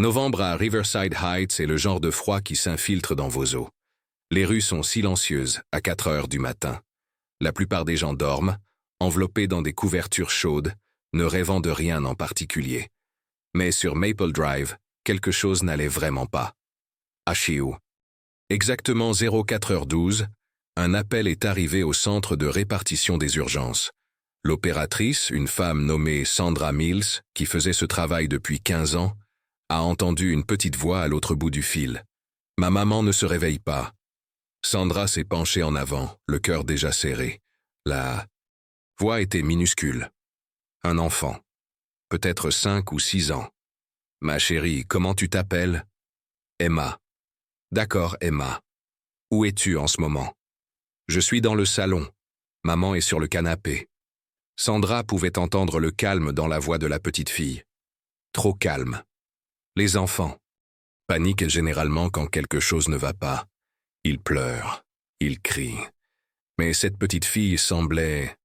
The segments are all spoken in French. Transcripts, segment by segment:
Novembre à Riverside Heights est le genre de froid qui s'infiltre dans vos os. Les rues sont silencieuses à 4 heures du matin. La plupart des gens dorment, enveloppés dans des couvertures chaudes, ne rêvant de rien en particulier. Mais sur Maple Drive, quelque chose n'allait vraiment pas. Achiou. Exactement 04h12, un appel est arrivé au centre de répartition des urgences. L'opératrice, une femme nommée Sandra Mills, qui faisait ce travail depuis 15 ans, a entendu une petite voix à l'autre bout du fil. « Ma maman ne se réveille pas. » Sandra s'est penchée en avant, le cœur déjà serré. La voix était minuscule. Un enfant. Peut-être 5 ou 6 ans. « Ma chérie, comment tu t'appelles ?»« Emma. »« D'accord, Emma. Où es-tu en ce moment ?»« Je suis dans le salon. Maman est sur le canapé. » Sandra pouvait entendre le calme dans la voix de la petite fille. Trop calme. Les enfants paniquent généralement quand quelque chose ne va pas. Ils pleurent, ils crient. Mais cette petite fille semblait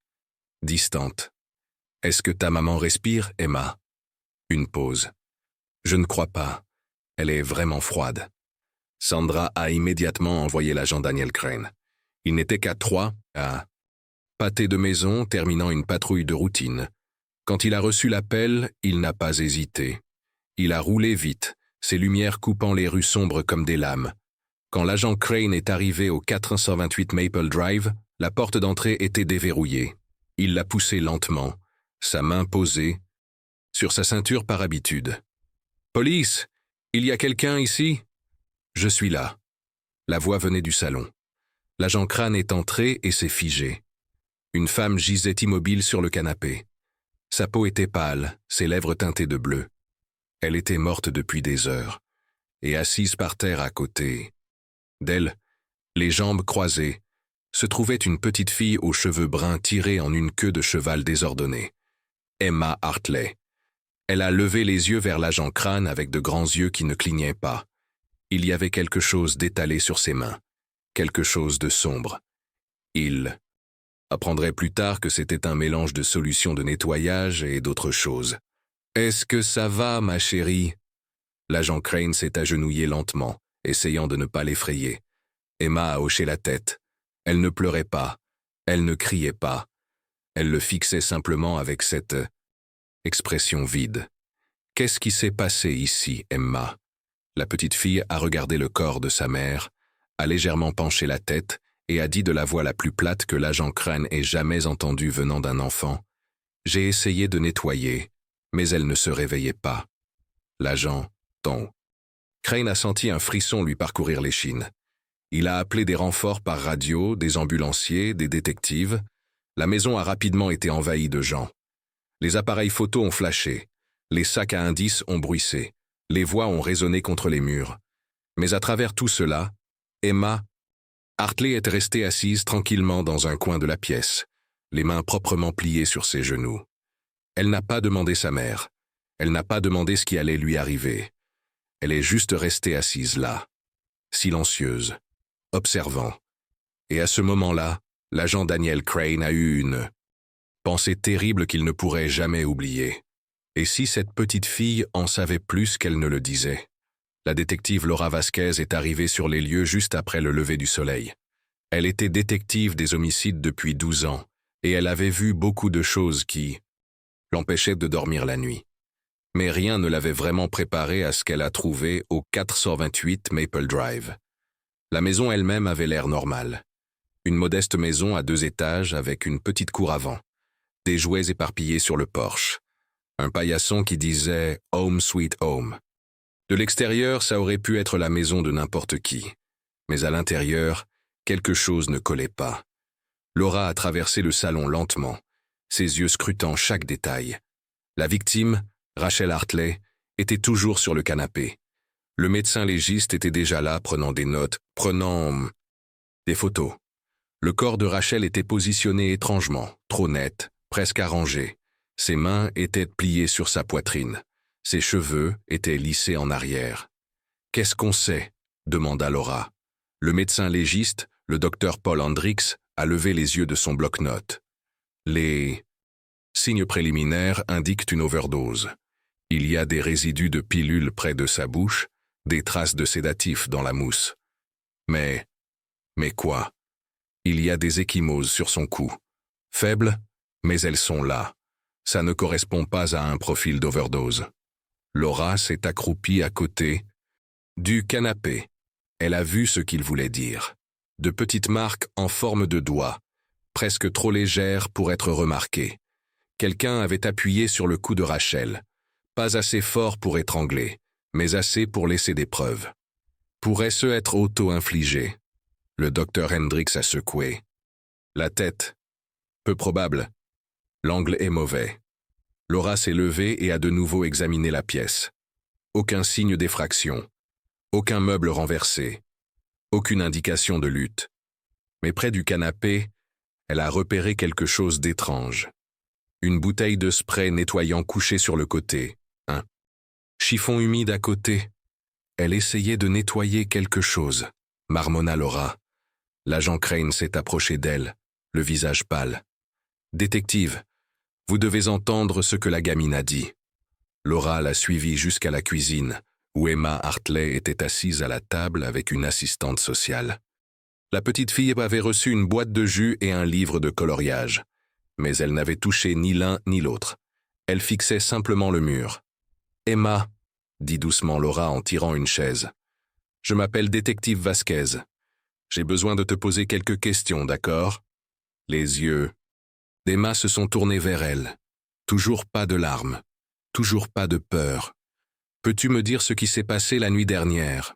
distante. « Est-ce que ta maman respire, Emma ?» Une pause. « Je ne crois pas. Elle est vraiment froide. » Sandra a immédiatement envoyé l'agent Daniel Crane. Il n'était qu'à 3 à pâté de maison, terminant une patrouille de routine. Quand il a reçu l'appel, il n'a pas hésité. Il a roulé vite, ses lumières coupant les rues sombres comme des lames. Quand l'agent Crane est arrivé au 428 Maple Drive, la porte d'entrée était déverrouillée. Il l'a poussée lentement, sa main posée sur sa ceinture par habitude. « Police, il y a quelqu'un ici ?»« Je suis là. » La voix venait du salon. L'agent Crane est entré et s'est figé. Une femme gisait immobile sur le canapé. Sa peau était pâle, ses lèvres teintées de bleu. Elle était morte depuis des heures, et assise par terre à côté d'elle, les jambes croisées, se trouvait une petite fille aux cheveux bruns tirés en une queue de cheval désordonnée. Emma Hartley. Elle a levé les yeux vers l'agent Crane avec de grands yeux qui ne clignaient pas. Il y avait quelque chose d'étalé sur ses mains, quelque chose de sombre. Il apprendrait plus tard que c'était un mélange de solutions de nettoyage et d'autres choses. « Est-ce que ça va, ma chérie ?» L'agent Crane s'est agenouillé lentement, essayant de ne pas l'effrayer. Emma a hoché la tête. Elle ne pleurait pas, elle ne criait pas. Elle le fixait simplement avec cette expression vide. « Qu'est-ce qui s'est passé ici, Emma ?» La petite fille a regardé le corps de sa mère, a légèrement penché la tête et a dit de la voix la plus plate que l'agent Crane ait jamais entendue venant d'un enfant. « J'ai essayé de nettoyer, mais elle ne se réveillait pas. » L'agent, ton. Crane a senti un frisson lui parcourir l'échine. Il a appelé des renforts par radio, des ambulanciers, des détectives. La maison a rapidement été envahie de gens. Les appareils photos ont flashé. Les sacs à indices ont bruissé. Les voix ont résonné contre les murs. Mais à travers tout cela, Emma Hartley est restée assise tranquillement dans un coin de la pièce, les mains proprement pliées sur ses genoux. Elle n'a pas demandé sa mère. Elle n'a pas demandé ce qui allait lui arriver. Elle est juste restée assise là, silencieuse, observant. Et à ce moment-là, l'agent Daniel Crane a eu une pensée terrible qu'il ne pourrait jamais oublier. Et si cette petite fille en savait plus qu'elle ne le disait? La détective Laura Vasquez est arrivée sur les lieux juste après le lever du soleil. Elle était détective des homicides depuis 12 ans, et elle avait vu beaucoup de choses qui l'empêchaient de dormir la nuit. Mais rien ne l'avait vraiment préparée à ce qu'elle a trouvé au 428 Maple Drive. La maison elle-même avait l'air normale. Une modeste maison à 2 étages avec une petite cour avant, des jouets éparpillés sur le porche, un paillasson qui disait « Home Sweet Home ». De l'extérieur, ça aurait pu être la maison de n'importe qui. Mais à l'intérieur, quelque chose ne collait pas. Laura a traversé le salon lentement, ses yeux scrutant chaque détail. La victime, Rachel Hartley, était toujours sur le canapé. Le médecin légiste était déjà là, prenant des notes, prenant des photos. Le corps de Rachel était positionné étrangement, trop net, presque arrangé. Ses mains étaient pliées sur sa poitrine. Ses cheveux étaient lissés en arrière. « Qu'est-ce qu'on sait ?» demanda Laura. Le médecin légiste, le docteur Paul Hendricks, a levé les yeux de son bloc-notes. Les signes préliminaires indiquent une overdose. Il y a des résidus de pilules près de sa bouche, des traces de sédatifs dans la mousse. Mais quoi? Il y a des ecchymoses sur son cou. Faibles, mais elles sont là. Ça ne correspond pas à un profil d'overdose. Laura s'est accroupie à côté du canapé. Elle a vu ce qu'il voulait dire. De petites marques en forme de doigts, presque trop légères pour être remarquées. Quelqu'un avait appuyé sur le cou de Rachel. Pas assez fort pour étrangler, mais assez pour laisser des preuves. Pourrait-ce être auto-infligé? Le docteur Hendricks a secoué. La tête. Peu probable. L'angle est mauvais. Laura s'est levée et a de nouveau examiné la pièce. Aucun signe d'effraction. Aucun meuble renversé. Aucune indication de lutte. Mais près du canapé, elle a repéré quelque chose d'étrange. Une bouteille de spray nettoyant couchée sur le côté. Un chiffon humide à côté. Elle essayait de nettoyer quelque chose, marmonna Laura. L'agent Crane s'est approché d'elle, le visage pâle. « Détective, vous devez entendre ce que la gamine a dit. » Laura l'a suivie jusqu'à la cuisine, où Emma Hartley était assise à la table avec une assistante sociale. La petite fille avait reçu une boîte de jus et un livre de coloriage, mais elle n'avait touché ni l'un ni l'autre. Elle fixait simplement le mur. « Emma, » dit doucement Laura en tirant une chaise. « Je m'appelle détective Vasquez. J'ai besoin de te poser quelques questions, d'accord ?» Les yeux d'Emma se sont tournés vers elle. Toujours pas de larmes, toujours pas de peur. « Peux-tu me dire ce qui s'est passé la nuit dernière ?»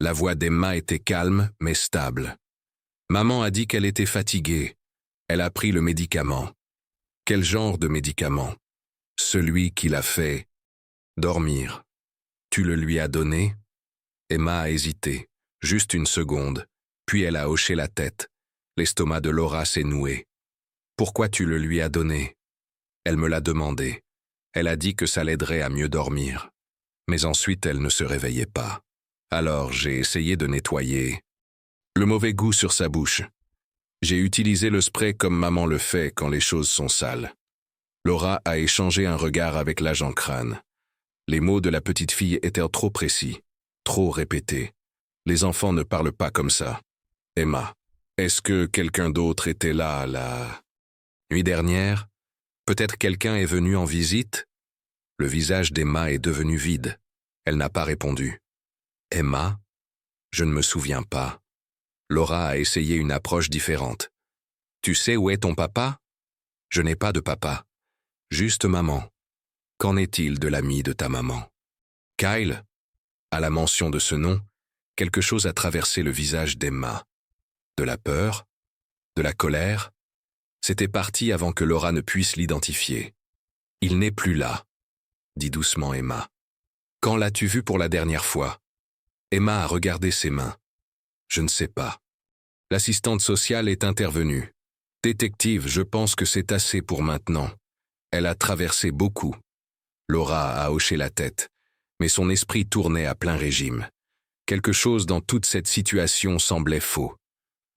La voix d'Emma était calme mais stable. « Maman a dit qu'elle était fatiguée. Elle a pris le médicament. » « Quel genre de médicament ? » ?»« Celui qui l'a fait dormir. »« Tu le lui as donné ?» Emma a hésité, juste une seconde, puis elle a hoché la tête. L'estomac de Laura s'est noué. « Pourquoi tu le lui as donné ?» Elle me l'a demandé. Elle a dit que ça l'aiderait à mieux dormir. Mais ensuite elle ne se réveillait pas. Alors j'ai essayé de nettoyer le mauvais goût sur sa bouche. J'ai utilisé le spray comme maman le fait quand les choses sont sales. Laura a échangé un regard avec l'agent Crane. Les mots de la petite fille étaient trop précis, trop répétés. Les enfants ne parlent pas comme ça. Emma, est-ce que quelqu'un d'autre était là la nuit dernière? Peut-être quelqu'un est venu en visite? Le visage d'Emma est devenu vide. Elle n'a pas répondu. Emma? Je ne me souviens pas. Laura a essayé une approche différente. Tu sais où est ton papa? Je n'ai pas de papa. Juste maman. Qu'en est-il de l'ami de ta maman? Kyle? À la mention de ce nom, quelque chose a traversé le visage d'Emma. De la peur? De la colère? C'était parti avant que Laura ne puisse l'identifier. Il n'est plus là, dit doucement Emma. Quand l'as-tu vu pour la dernière fois? Emma a regardé ses mains. Je ne sais pas. L'assistante sociale est intervenue. Détective, je pense que c'est assez pour maintenant. Elle a traversé beaucoup. Laura a hoché la tête, mais son esprit tournait à plein régime. Quelque chose dans toute cette situation semblait faux.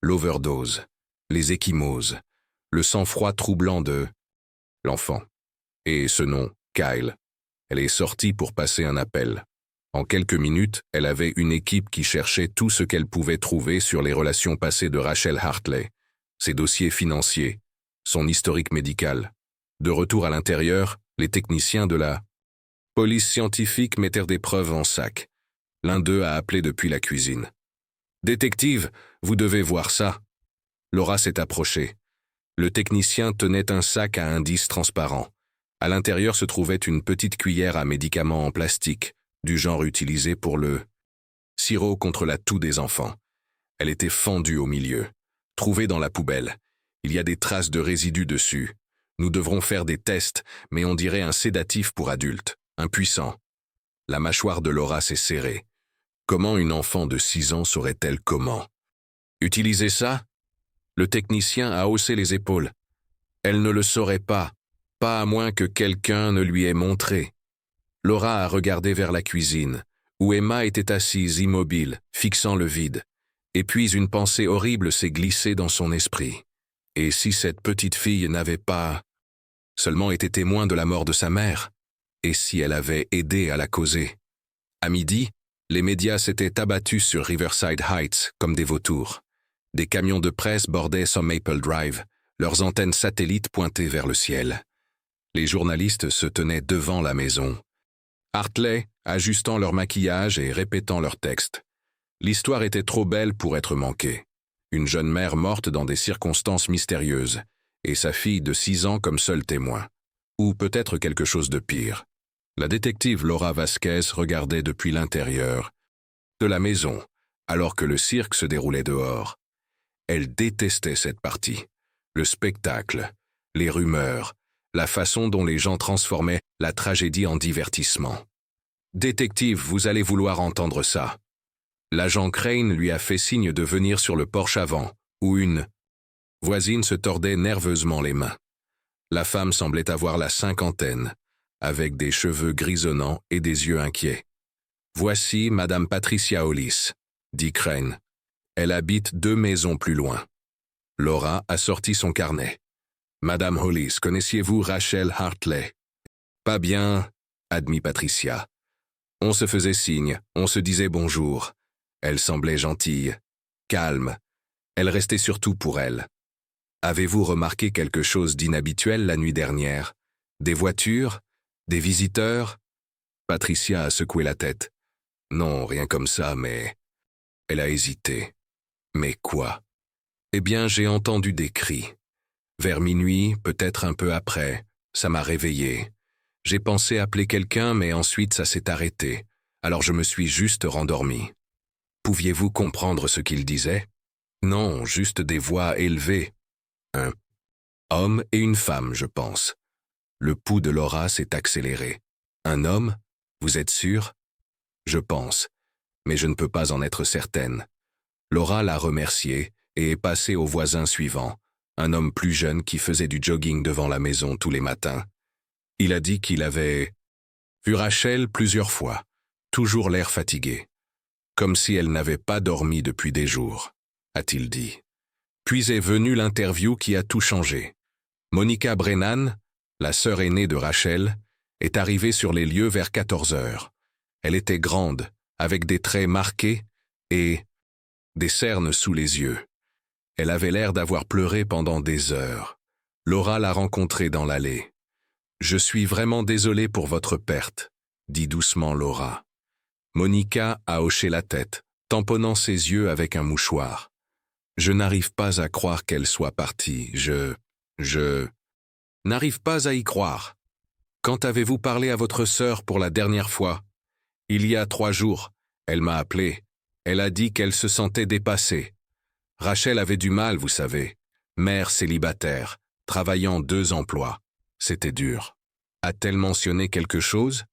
L'overdose, les ecchymoses, le sang-froid troublant de l'enfant. Et ce nom, Kyle. Elle est sortie pour passer un appel. En quelques minutes, elle avait une équipe qui cherchait tout ce qu'elle pouvait trouver sur les relations passées de Rachel Hartley, ses dossiers financiers, son historique médical. De retour à l'intérieur, les techniciens de la police scientifique mettèrent des preuves en sac. L'un d'eux a appelé depuis la cuisine. « Détective, vous devez voir ça. » Laura s'est approchée. Le technicien tenait un sac à indices transparent. À l'intérieur se trouvait une petite cuillère à médicaments en plastique, du genre utilisé pour le sirop contre la toux des enfants. Elle était fendue au milieu, trouvée dans la poubelle. Il y a des traces de résidus dessus. Nous devrons faire des tests, mais on dirait un sédatif pour adultes, impuissant. La mâchoire de Laura s'est serrée. Comment une enfant de 6 ans saurait-elle comment? Utiliser ça? Le technicien a haussé les épaules. Elle ne le saurait pas à moins que quelqu'un ne lui ait montré. Laura a regardé vers la cuisine, où Emma était assise immobile, fixant le vide. Et puis une pensée horrible s'est glissée dans son esprit. Et si cette petite fille n'avait pas seulement été témoin de la mort de sa mère? Et si elle avait aidé à la causer? À midi, les médias s'étaient abattus sur Riverside Heights comme des vautours. Des camions de presse bordaient son Maple Drive, leurs antennes satellites pointées vers le ciel. Les journalistes se tenaient devant la maison. Hartley, ajustant leur maquillage et répétant leurs textes. L'histoire était trop belle pour être manquée. Une jeune mère morte dans des circonstances mystérieuses, et sa fille de 6 ans comme seul témoin. Ou peut-être quelque chose de pire. La détective Laura Vasquez regardait depuis l'intérieur de la maison, alors que le cirque se déroulait dehors. Elle détestait cette partie. Le spectacle, les rumeurs, la façon dont les gens transformaient la tragédie en divertissement. « Détective, vous allez vouloir entendre ça. » L'agent Crane lui a fait signe de venir sur le porche avant, où une voisine se tordait nerveusement les mains. La femme semblait avoir la cinquantaine, avec des cheveux grisonnants et des yeux inquiets. « Voici Madame Patricia Hollis, » dit Crane. « Elle habite 2 maisons plus loin. » Laura a sorti son carnet. « Madame Hollis, connaissiez-vous Rachel Hartley? »« Pas bien, » admit Patricia. « On se faisait signe, on se disait bonjour. Elle semblait gentille, calme. Elle restait surtout pour elle. Avez-vous remarqué quelque chose d'inhabituel la nuit dernière? Des voitures? Des visiteurs? » Patricia a secoué la tête. « Non, rien comme ça, mais... » Elle a hésité. « Mais quoi? » « Eh bien, j'ai entendu des cris. Vers minuit, peut-être un peu après, ça m'a réveillé. J'ai pensé appeler quelqu'un, mais ensuite ça s'est arrêté. Alors je me suis juste rendormi. Pouviez-vous comprendre ce qu'il disait? Non, juste des voix élevées. Un homme et une femme, je pense. Le pouls de Laura s'est accéléré. Un homme? Vous êtes sûr? Je pense, mais je ne peux pas en être certaine. Laura l'a remercié et est passée au voisin suivant, un homme plus jeune qui faisait du jogging devant la maison tous les matins. Il a dit qu'il avait vu Rachel plusieurs fois, toujours l'air fatigué, comme si elle n'avait pas dormi depuis des jours, a-t-il dit. Puis est venue l'interview qui a tout changé. Monica Brennan, la sœur aînée de Rachel, est arrivée sur les lieux vers 14 heures. Elle était grande, avec des traits marqués et des cernes sous les yeux. Elle avait l'air d'avoir pleuré pendant des heures. Laura l'a rencontrée dans l'allée. « Je suis vraiment désolée pour votre perte », dit doucement Laura. Monica a hoché la tête, tamponnant ses yeux avec un mouchoir. « Je n'arrive pas à croire qu'elle soit partie. Je n'arrive pas à y croire. Quand avez-vous parlé à votre sœur pour la dernière fois? » « Il y a 3 jours. Elle m'a appelé. Elle a dit qu'elle se sentait dépassée. Rachel avait du mal, vous savez. Mère célibataire, travaillant 2 emplois. C'était dur. A-t-elle mentionné quelque chose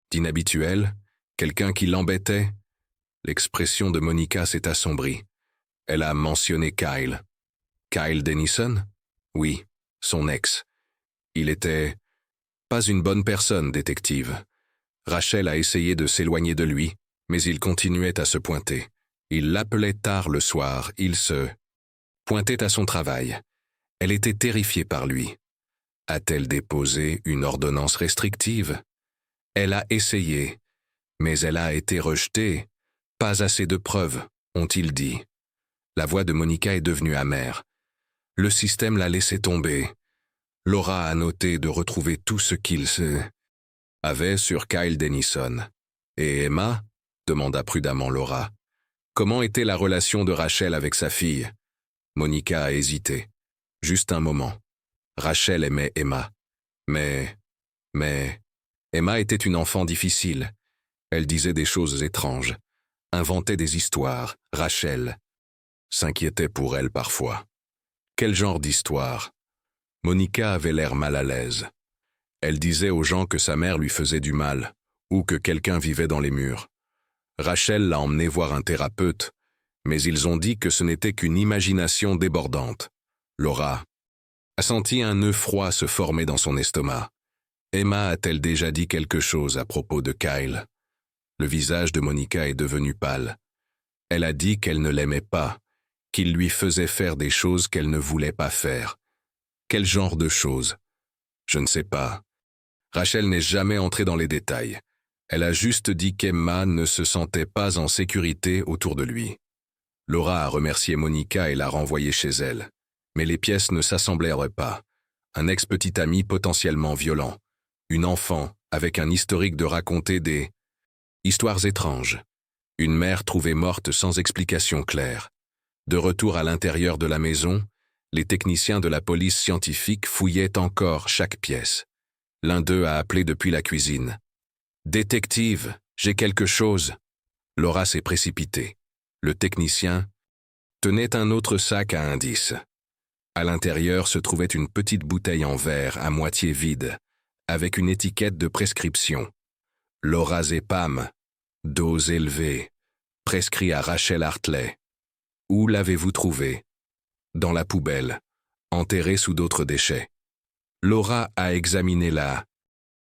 d'inhabituel? Quelqu'un qui l'embêtait? L'expression de Monica s'est assombrie. Elle a mentionné Kyle. Kyle Denison? Oui, son ex. Il était pas une bonne personne, détective. Rachel a essayé de s'éloigner de lui, mais il continuait à se pointer. Il l'appelait tard le soir, il se pointait à son travail. Elle était terrifiée par lui. A-t-elle déposé une ordonnance restrictive? Elle a essayé, mais elle a été rejetée. Pas assez de preuves, ont-ils dit. La voix de Monica est devenue amère. Le système l'a laissé tomber. Laura a noté de retrouver tout ce qu'il avait sur Kyle Denison. Et Emma? Demanda prudemment Laura. Comment était la relation de Rachel avec sa fille? Monica a hésité. Juste un moment. Rachel aimait Emma. Mais Emma était une enfant difficile. Elle disait des choses étranges, inventait des histoires. Rachel s'inquiétait pour elle parfois. Quel genre d'histoire? Monica avait l'air mal à l'aise. Elle disait aux gens que sa mère lui faisait du mal, ou que quelqu'un vivait dans les murs. Rachel l'a emmenée voir un thérapeute, mais ils ont dit que ce n'était qu'une imagination débordante. Laura a senti un nœud froid se former dans son estomac. Emma a-t-elle déjà dit quelque chose à propos de Kyle? Le visage de Monica est devenu pâle. Elle a dit qu'elle ne l'aimait pas, qu'il lui faisait faire des choses qu'elle ne voulait pas faire. Quel genre de choses? Je ne sais pas. Rachel n'est jamais entrée dans les détails. Elle a juste dit qu'Emma ne se sentait pas en sécurité autour de lui. Laura a remercié Monica et l'a renvoyée chez elle. Mais les pièces ne s'assemblèrent pas. Un ex-petit ami potentiellement violent. Une enfant avec un historique de raconter des histoires étranges. Une mère trouvée morte sans explication claire. De retour à l'intérieur de la maison, les techniciens de la police scientifique fouillaient encore chaque pièce. L'un d'eux a appelé depuis la cuisine. « Détective, j'ai quelque chose !» Laura s'est précipitée. Le technicien tenait un autre sac à indices. À l'intérieur se trouvait une petite bouteille en verre à moitié vide, avec une étiquette de prescription. Lorazépam, dose élevée, prescrit à Rachel Hartley. Où l'avez-vous trouvé? Dans la poubelle, enterré sous d'autres déchets. Laura a examiné la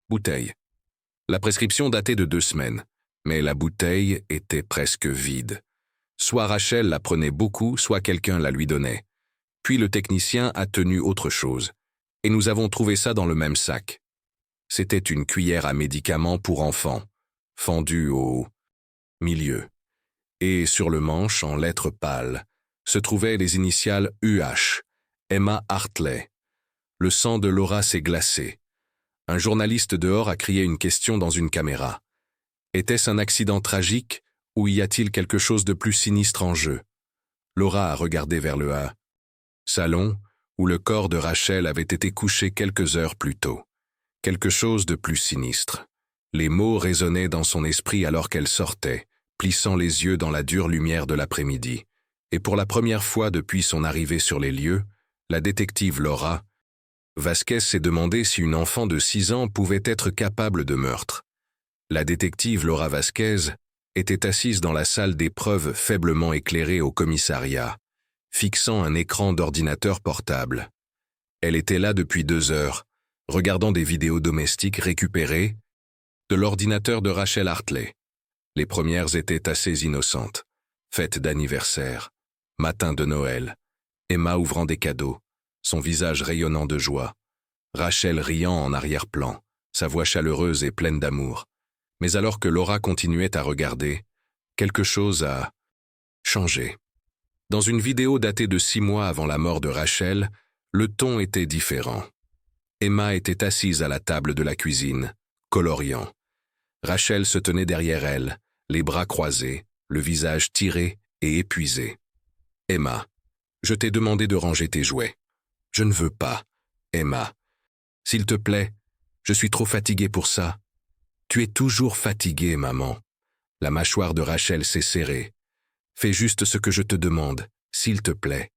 bouteille. La prescription datait de 2 semaines, mais la bouteille était presque vide. Soit Rachel la prenait beaucoup, soit quelqu'un la lui donnait. Puis le technicien a tenu autre chose, et nous avons trouvé ça dans le même sac. C'était une cuillère à médicaments pour enfants, fendue au milieu. Et sur le manche, en lettres pâles, se trouvaient les initiales UH, Emma Hartley. Le sang de Laura s'est glacé. Un journaliste dehors a crié une question dans une caméra. Était-ce un accident tragique ou y a-t-il quelque chose de plus sinistre en jeu? Laura a regardé vers le salon où le corps de Rachel avait été couché quelques heures plus tôt. Quelque chose de plus sinistre. Les mots résonnaient dans son esprit alors qu'elle sortait, plissant les yeux dans la dure lumière de l'après-midi. Et pour la première fois depuis son arrivée sur les lieux, la détective Laura Vasquez s'est demandé si une enfant de 6 ans pouvait être capable de meurtre. La détective Laura Vasquez était assise dans la salle d'épreuves faiblement éclairée au commissariat, fixant un écran d'ordinateur portable. Elle était là depuis 2 heures, regardant des vidéos domestiques récupérées de l'ordinateur de Rachel Hartley. Les premières étaient assez innocentes. Fête d'anniversaire, matin de Noël, Emma ouvrant des cadeaux, son visage rayonnant de joie, Rachel riant en arrière-plan, sa voix chaleureuse et pleine d'amour. Mais alors que Laura continuait à regarder, quelque chose a changé. Dans une vidéo datée de 6 mois avant la mort de Rachel, le ton était différent. Emma était assise à la table de la cuisine, coloriant. Rachel se tenait derrière elle, les bras croisés, le visage tiré et épuisé. « Emma, je t'ai demandé de ranger tes jouets. » « Je ne veux pas, Emma. S'il te plaît, je suis trop fatiguée pour ça. » « Tu es toujours fatiguée, maman. » La mâchoire de Rachel s'est serrée. « Fais juste ce que je te demande, s'il te plaît. »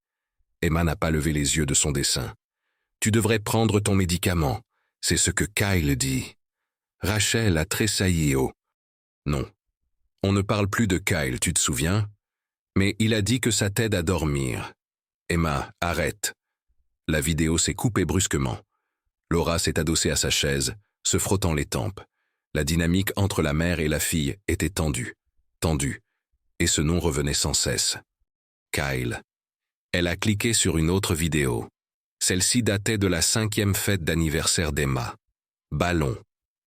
Emma n'a pas levé les yeux de son dessin. « Tu devrais prendre ton médicament. C'est ce que Kyle dit. » Rachel a tressailli haut. « Non. On ne parle plus de Kyle, tu te souviens? Mais il a dit que ça t'aide à dormir. » « Emma, arrête. » La vidéo s'est coupée brusquement. Laura s'est adossée à sa chaise, se frottant les tempes. La dynamique entre la mère et la fille était tendue, et ce nom revenait sans cesse. Kyle. Elle a cliqué sur une autre vidéo. Celle-ci datait de la 5e fête d'anniversaire d'Emma. Ballon,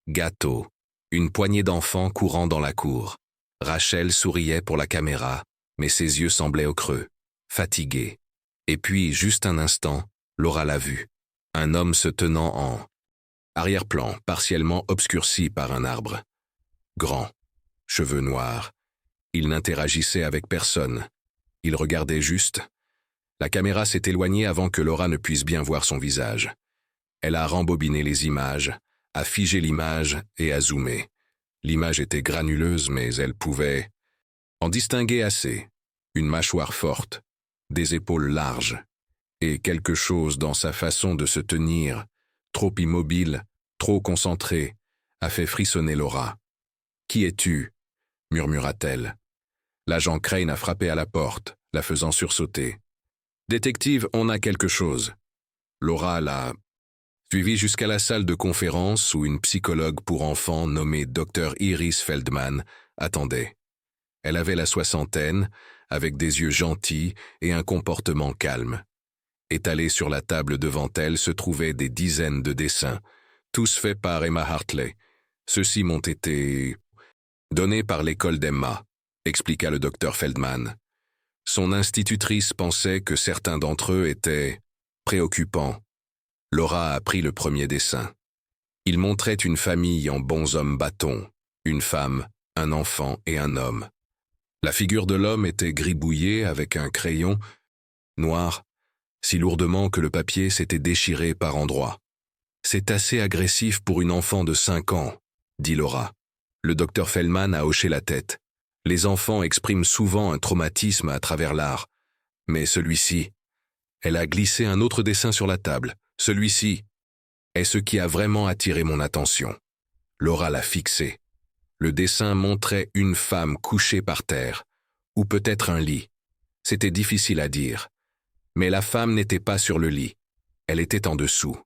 gâteau, une poignée d'enfants courant dans la cour. Rachel souriait pour la caméra, mais ses yeux semblaient au creux, fatigués. Et puis, juste un instant, Laura l'a vu. Un homme se tenant en arrière-plan, partiellement obscurci par un arbre. Grand, cheveux noirs. Il n'interagissait avec personne. Il regardait juste. La caméra s'est éloignée avant que Laura ne puisse bien voir son visage. Elle a rembobiné les images, a figé l'image et a zoomé. L'image était granuleuse, mais elle pouvait en distinguer assez. Une mâchoire forte, des épaules larges, et quelque chose dans sa façon de se tenir, trop immobile, trop concentré, a fait frissonner Laura. « Qui es-tu » murmura-t-elle. L'agent Crane a frappé à la porte, la faisant sursauter. « Détective, on a quelque chose. » Laura l'a suivi jusqu'à la salle de conférence où une psychologue pour enfants nommée Dr. Iris Feldman attendait. Elle avait la 60aine, avec des yeux gentils et un comportement calme. Étalés sur la table devant elle se trouvaient des dizaines de dessins, Tous faits par Emma Hartley. Ceux-ci m'ont été donnés par l'école d'Emma, expliqua le docteur Feldman. Son institutrice pensait que certains d'entre eux étaient préoccupants. Laura a pris le premier dessin. Il montrait une famille en bonshommes bâtons, une femme, un enfant et un homme. La figure de l'homme était gribouillée avec un crayon noir, si lourdement que le papier s'était déchiré par endroits. « C'est assez agressif pour une enfant de 5 ans, » dit Laura. Le docteur Feldman a hoché la tête. Les enfants expriment souvent un traumatisme à travers l'art. Mais celui-ci, elle a glissé un autre dessin sur la table. Celui-ci est ce qui a vraiment attiré mon attention. Laura l'a fixé. Le dessin montrait une femme couchée par terre, ou peut-être un lit. C'était difficile à dire. Mais la femme n'était pas sur le lit. Elle était en dessous.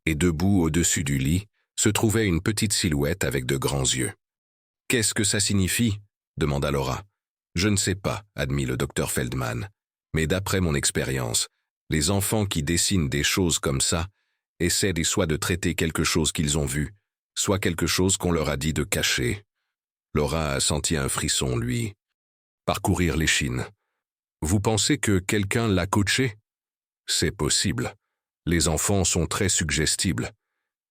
Et debout au-dessus du lit, se trouvait une petite silhouette avec de grands yeux. « Qu'est-ce que ça signifie ?» demanda Laura. « Je ne sais pas, » admit le docteur Feldman. « Mais d'après mon expérience, les enfants qui dessinent des choses comme ça essaient soit de traiter quelque chose qu'ils ont vu, soit quelque chose qu'on leur a dit de cacher. » Laura a senti un frisson, lui, parcourir l'échine. « Vous pensez que quelqu'un l'a coaché ?» « C'est possible. Les enfants sont très suggestibles.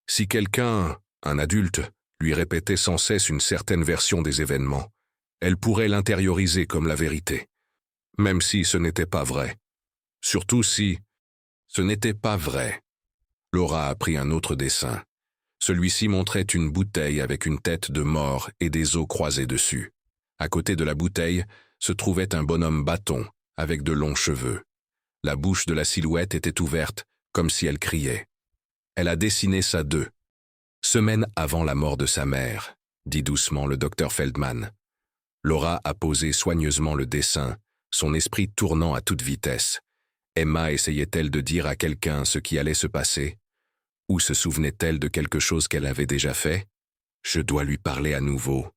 Si quelqu'un, un adulte, lui répétait sans cesse une certaine version des événements, elle pourrait l'intérioriser comme la vérité, même si ce n'était pas vrai. Surtout si ce n'était pas vrai. Laura a pris un autre dessin. Celui-ci montrait une bouteille avec une tête de mort et des os croisés dessus. À côté de la bouteille se trouvait un bonhomme bâton avec de longs cheveux. La bouche de la silhouette était ouverte, comme si elle criait. Elle a dessiné ça 2 semaines avant la mort de sa mère, dit doucement le docteur Feldman. Laura a posé soigneusement le dessin, son esprit tournant à toute vitesse. Emma essayait-elle de dire à quelqu'un ce qui allait se passer? Ou se souvenait-elle de quelque chose qu'elle avait déjà fait? « Je dois lui parler à nouveau, »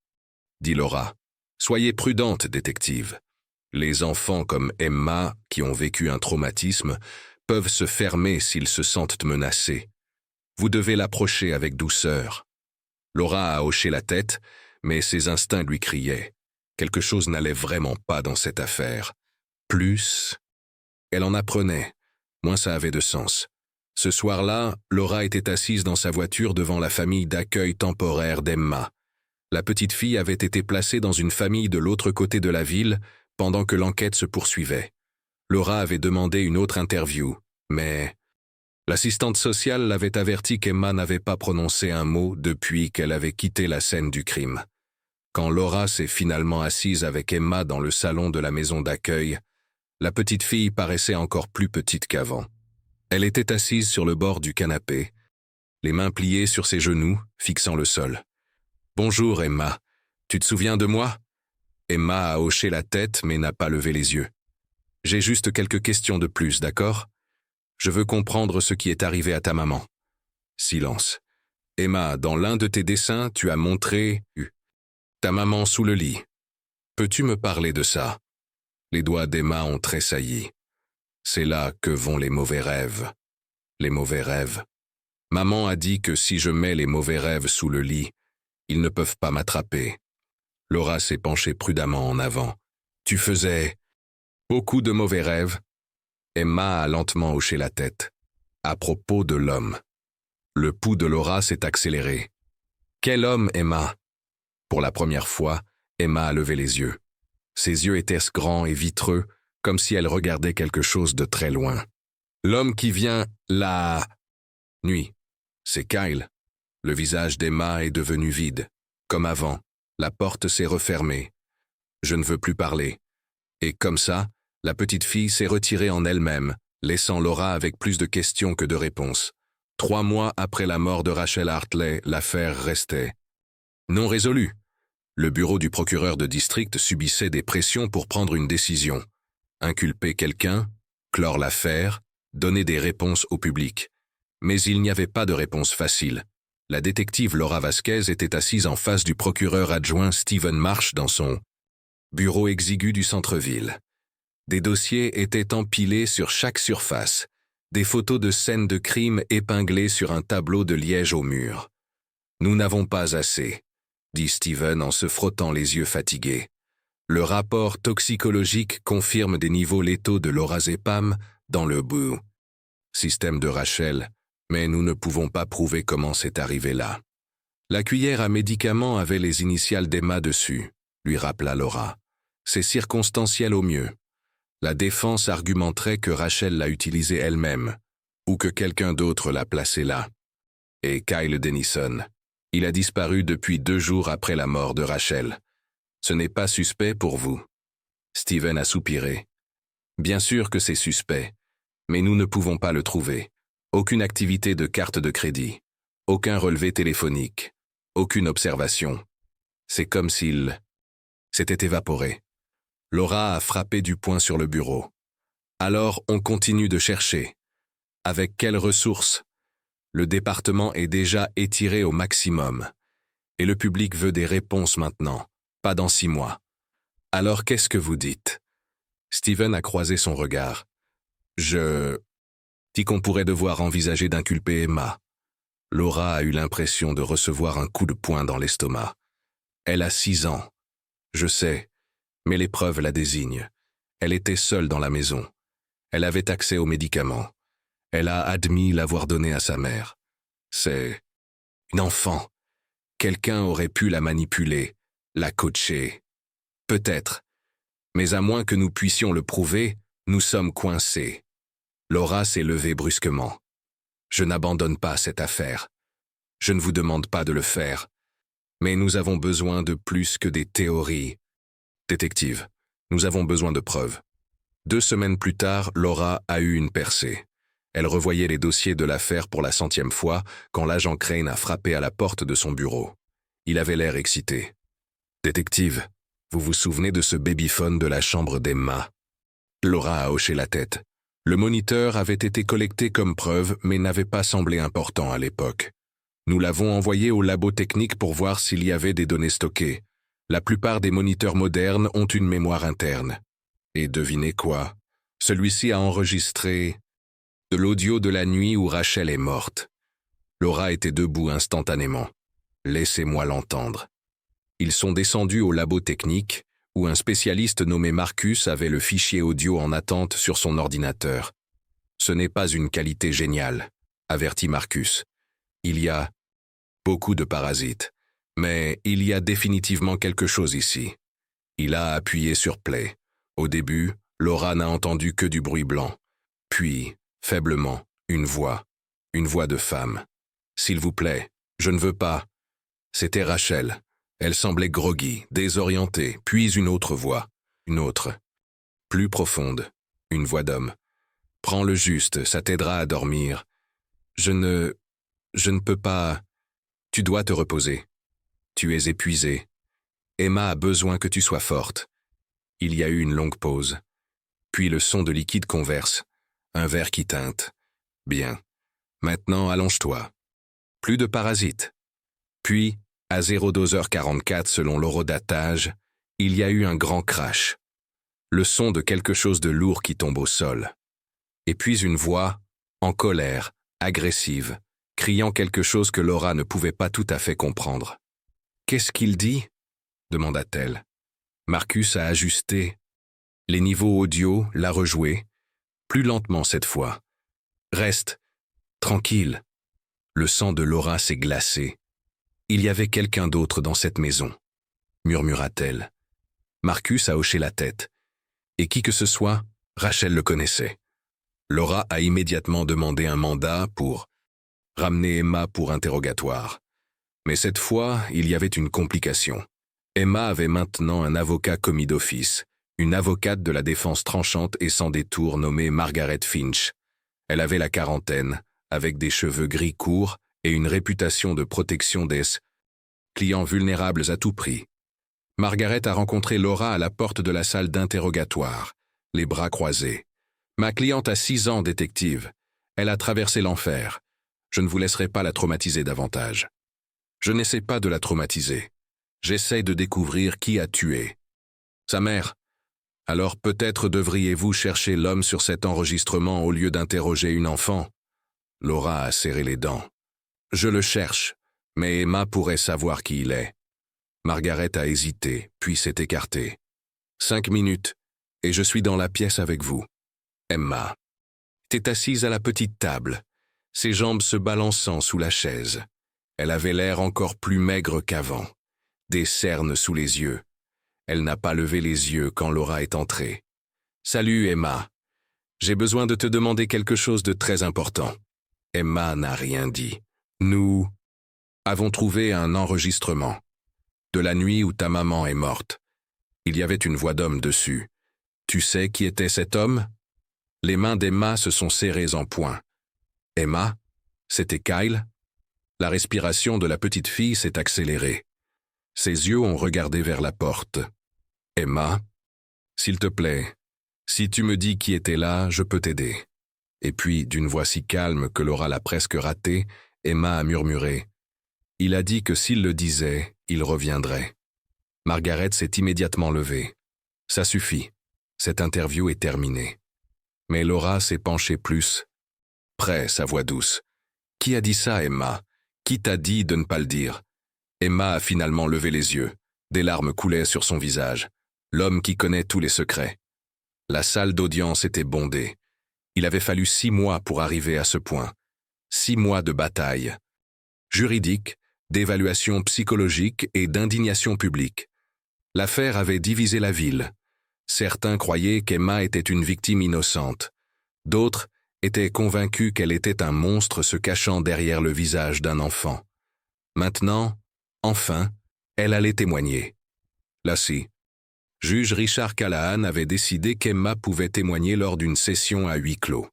dit Laura. « Soyez prudente, détective. Les enfants comme Emma, qui ont vécu un traumatisme, peuvent se fermer s'ils se sentent menacés. Vous devez l'approcher avec douceur. » Laura a hoché la tête, mais ses instincts lui criaient. Quelque chose n'allait vraiment pas dans cette affaire. Plus elle en apprenait, moins ça avait de sens. Ce soir-là, Laura était assise dans sa voiture devant la famille d'accueil temporaire d'Emma. La petite fille avait été placée dans une famille de l'autre côté de la ville pendant que l'enquête se poursuivait. Laura avait demandé une autre interview, mais l'assistante sociale l'avait averti qu'Emma n'avait pas prononcé un mot depuis qu'elle avait quitté la scène du crime. Quand Laura s'est finalement assise avec Emma dans le salon de la maison d'accueil, la petite fille paraissait encore plus petite qu'avant. Elle était assise sur le bord du canapé, les mains pliées sur ses genoux, fixant le sol. « Bonjour, Emma. Tu te souviens de moi ?» Emma a hoché la tête mais n'a pas levé les yeux. « J'ai juste quelques questions de plus, d'accord ? Je veux comprendre ce qui est arrivé à ta maman. » Silence. « Emma, dans l'un de tes dessins, tu as montré ta maman sous le lit. Peux-tu me parler de ça ?» Les doigts d'Emma ont tressailli. « C'est là que vont les mauvais rêves. Les mauvais rêves. Maman a dit que si je mets les mauvais rêves sous le lit, ils ne peuvent pas m'attraper. » Laura s'est penchée prudemment en avant. « Tu faisais beaucoup de mauvais rêves ?» Emma a lentement hoché la tête. À propos de l'homme. Le pouls de Laura s'est accéléré. « Quel homme, Emma ?» Pour la première fois, Emma a levé les yeux. Ses yeux étaient grands et vitreux, comme si elle regardait quelque chose de très loin. « L'homme qui vient la nuit. C'est Kyle. » Le visage d'Emma est devenu vide. Comme avant, la porte s'est refermée. Je ne veux plus parler. Et comme ça, la petite fille s'est retirée en elle-même, laissant Laura avec plus de questions que de réponses. 3 mois après la mort de Rachel Hartley, l'affaire restait non résolue. Le bureau du procureur de district subissait des pressions pour prendre une décision. Inculper quelqu'un, clore l'affaire, donner des réponses au public. Mais il n'y avait pas de réponse facile. La détective Laura Vasquez était assise en face du procureur adjoint Stephen Marsh dans son bureau exigu du centre-ville. Des dossiers étaient empilés sur chaque surface, Des photos de scènes de crime épinglées sur un tableau de liège au mur. Nous n'avons pas assez, dit Steven en se frottant les yeux fatigués. Le rapport toxicologique confirme des niveaux létaux de lorazépam dans le bout. Système de Rachel, mais nous ne pouvons pas prouver comment c'est arrivé là. La cuillère à médicaments avait les initiales d'Emma dessus, lui rappela Laura. C'est circonstanciel au mieux. La défense argumenterait que Rachel l'a utilisée elle-même, ou que quelqu'un d'autre l'a placée là. Et Kyle Denison, il a disparu depuis 2 jours après la mort de Rachel. Ce n'est pas suspect pour vous. Steven a soupiré. Bien sûr que c'est suspect, mais nous ne pouvons pas le trouver. Aucune activité de carte de crédit, aucun relevé téléphonique, aucune observation. C'est comme s'il s'était évaporé. Laura a frappé du poing sur le bureau. Alors on continue de chercher. Avec quelles ressources? Le département est déjà étiré au maximum. Et le public veut des réponses maintenant, pas dans 6 mois. Alors qu'est-ce que vous dites? Steven a croisé son regard. Je dis qu'on pourrait devoir envisager d'inculper Emma. Laura a eu l'impression de recevoir un coup de poing dans l'estomac. Elle a 6 ans. Je sais, mais les preuves la désignent. Elle était seule dans la maison. Elle avait accès aux médicaments. Elle a admis l'avoir donné à sa mère. C'est une enfant. Quelqu'un aurait pu la manipuler, la coacher. Peut-être. Mais à moins que nous puissions le prouver, nous sommes coincés. Laura s'est levée brusquement. Je n'abandonne pas cette affaire. Je ne vous demande pas de le faire. Mais nous avons besoin de plus que des théories. Détective, nous avons besoin de preuves. 2 semaines plus tard, Laura a eu une percée. Elle revoyait les dossiers de l'affaire pour la 100e fois quand l'agent Crane a frappé à la porte de son bureau. Il avait l'air excité. « Détective, vous vous souvenez de ce babyphone de la chambre d'Emma ?» Laura a hoché la tête. Le moniteur avait été collecté comme preuve mais n'avait pas semblé important à l'époque. Nous l'avons envoyé au labo technique pour voir s'il y avait des données stockées. La plupart des moniteurs modernes ont une mémoire interne. Et devinez quoi? Celui-ci a enregistré de l'audio de la nuit où Rachel est morte. Laura était debout instantanément. Laissez-moi l'entendre. Ils sont descendus au labo technique, où un spécialiste nommé Marcus avait le fichier audio en attente sur son ordinateur. Ce n'est pas une qualité géniale, avertit Marcus. Il y a beaucoup de parasites, mais il y a définitivement quelque chose ici. Il a appuyé sur play. Au début, Laura n'a entendu que du bruit blanc. Puis, faiblement, une voix de femme. « S'il vous plaît, je ne veux pas. » C'était Rachel. Elle semblait groggy, désorientée, puis une autre voix, une autre, plus profonde, une voix d'homme. « Prends le juste, ça t'aidera à dormir. Je ne peux pas. Tu dois te reposer. Tu es épuisée. Emma a besoin que tu sois forte. » Il y a eu une longue pause. Puis le son de liquide converse, un verre qui teinte. « Bien. Maintenant, allonge-toi. » Plus de parasites. Puis, à 02h44 selon l'horodatage, il y a eu un grand crash. Le son de quelque chose de lourd qui tombe au sol. Et puis une voix, en colère, agressive, criant quelque chose que Laura ne pouvait pas tout à fait comprendre. « Qu'est-ce qu'il dit ?» demanda-t-elle. Marcus a ajusté. Les niveaux audio l'a rejoué, plus lentement cette fois. « Reste, tranquille. » Le sang de Laura s'est glacé. « Il y avait quelqu'un d'autre dans cette maison, » murmura-t-elle. Marcus a hoché la tête. Et qui que ce soit, Rachel le connaissait. Laura a immédiatement demandé un mandat pour ramener Emma pour interrogatoire. Mais cette fois, il y avait une complication. Emma avait maintenant un avocat commis d'office, une avocate de la défense tranchante et sans détour nommée Margaret Finch. Elle avait la quarantaine, avec des cheveux gris courts et une réputation de protection des clients vulnérables à tout prix. Margaret a rencontré Laura à la porte de la salle d'interrogatoire, les bras croisés. « Ma cliente a 6 ans, détective. Elle a traversé l'enfer. Je ne vous laisserai pas la traumatiser davantage. » Je n'essaie pas de la traumatiser. J'essaie de découvrir qui a tué. Sa mère. Alors peut-être devriez-vous chercher l'homme sur cet enregistrement au lieu d'interroger une enfant. Laura a serré les dents. Je le cherche, mais Emma pourrait savoir qui il est. Margaret a hésité, puis s'est écartée. 5 minutes, et je suis dans la pièce avec vous. Emma était assise à la petite table, ses jambes se balançant sous la chaise. Elle avait l'air encore plus maigre qu'avant, des cernes sous les yeux. Elle n'a pas levé les yeux quand Laura est entrée. « Salut, Emma. J'ai besoin de te demander quelque chose de très important. » Emma n'a rien dit. « Nous avons trouvé un enregistrement. De la nuit où ta maman est morte. Il y avait une voix d'homme dessus. Tu sais qui était cet homme? » Les mains d'Emma se sont serrées en poing. « Emma? C'était Kyle ?» La respiration de la petite fille s'est accélérée. Ses yeux ont regardé vers la porte. « Emma, s'il te plaît, si tu me dis qui était là, je peux t'aider. » Et puis, d'une voix si calme que Laura l'a presque ratée, Emma a murmuré. « Il a dit que s'il le disait, il reviendrait. » Margaret s'est immédiatement levée. « Ça suffit. Cette interview est terminée. » Mais Laura s'est penchée plus. Près, sa voix douce. « Qui a dit ça, Emma? Qui t'a dit de ne pas le dire ?» Emma a finalement levé les yeux. Des larmes coulaient sur son visage. L'homme qui connaît tous les secrets. La salle d'audience était bondée. Il avait fallu 6 mois pour arriver à ce point. 6 mois de bataille. Juridique, d'évaluation psychologique et d'indignation publique. L'affaire avait divisé la ville. Certains croyaient qu'Emma était une victime innocente. D'autres étaient convaincus qu'elle était un monstre se cachant derrière le visage d'un enfant. Maintenant, enfin, elle allait témoigner. Lassie. Juge Richard Callahan avait décidé qu'Emma pouvait témoigner lors d'une session à huis clos.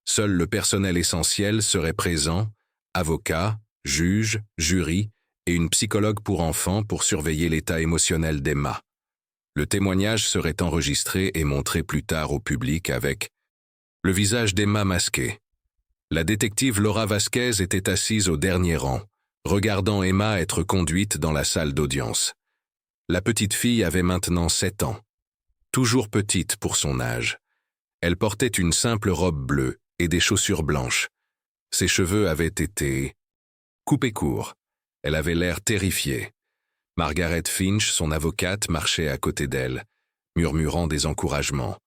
Seul le personnel essentiel serait présent, avocat, juge, jury et une psychologue pour enfants pour surveiller l'état émotionnel d'Emma. Le témoignage serait enregistré et montré plus tard au public avec le visage d'Emma masqué. La détective Laura Vasquez était assise au dernier rang, regardant Emma être conduite dans la salle d'audience. La petite fille avait maintenant 7 ans. Toujours petite pour son âge. Elle portait une simple robe bleue et des chaussures blanches. Ses cheveux avaient été coupés courts. Elle avait l'air terrifiée. Margaret Finch, son avocate, marchait à côté d'elle, murmurant des encouragements.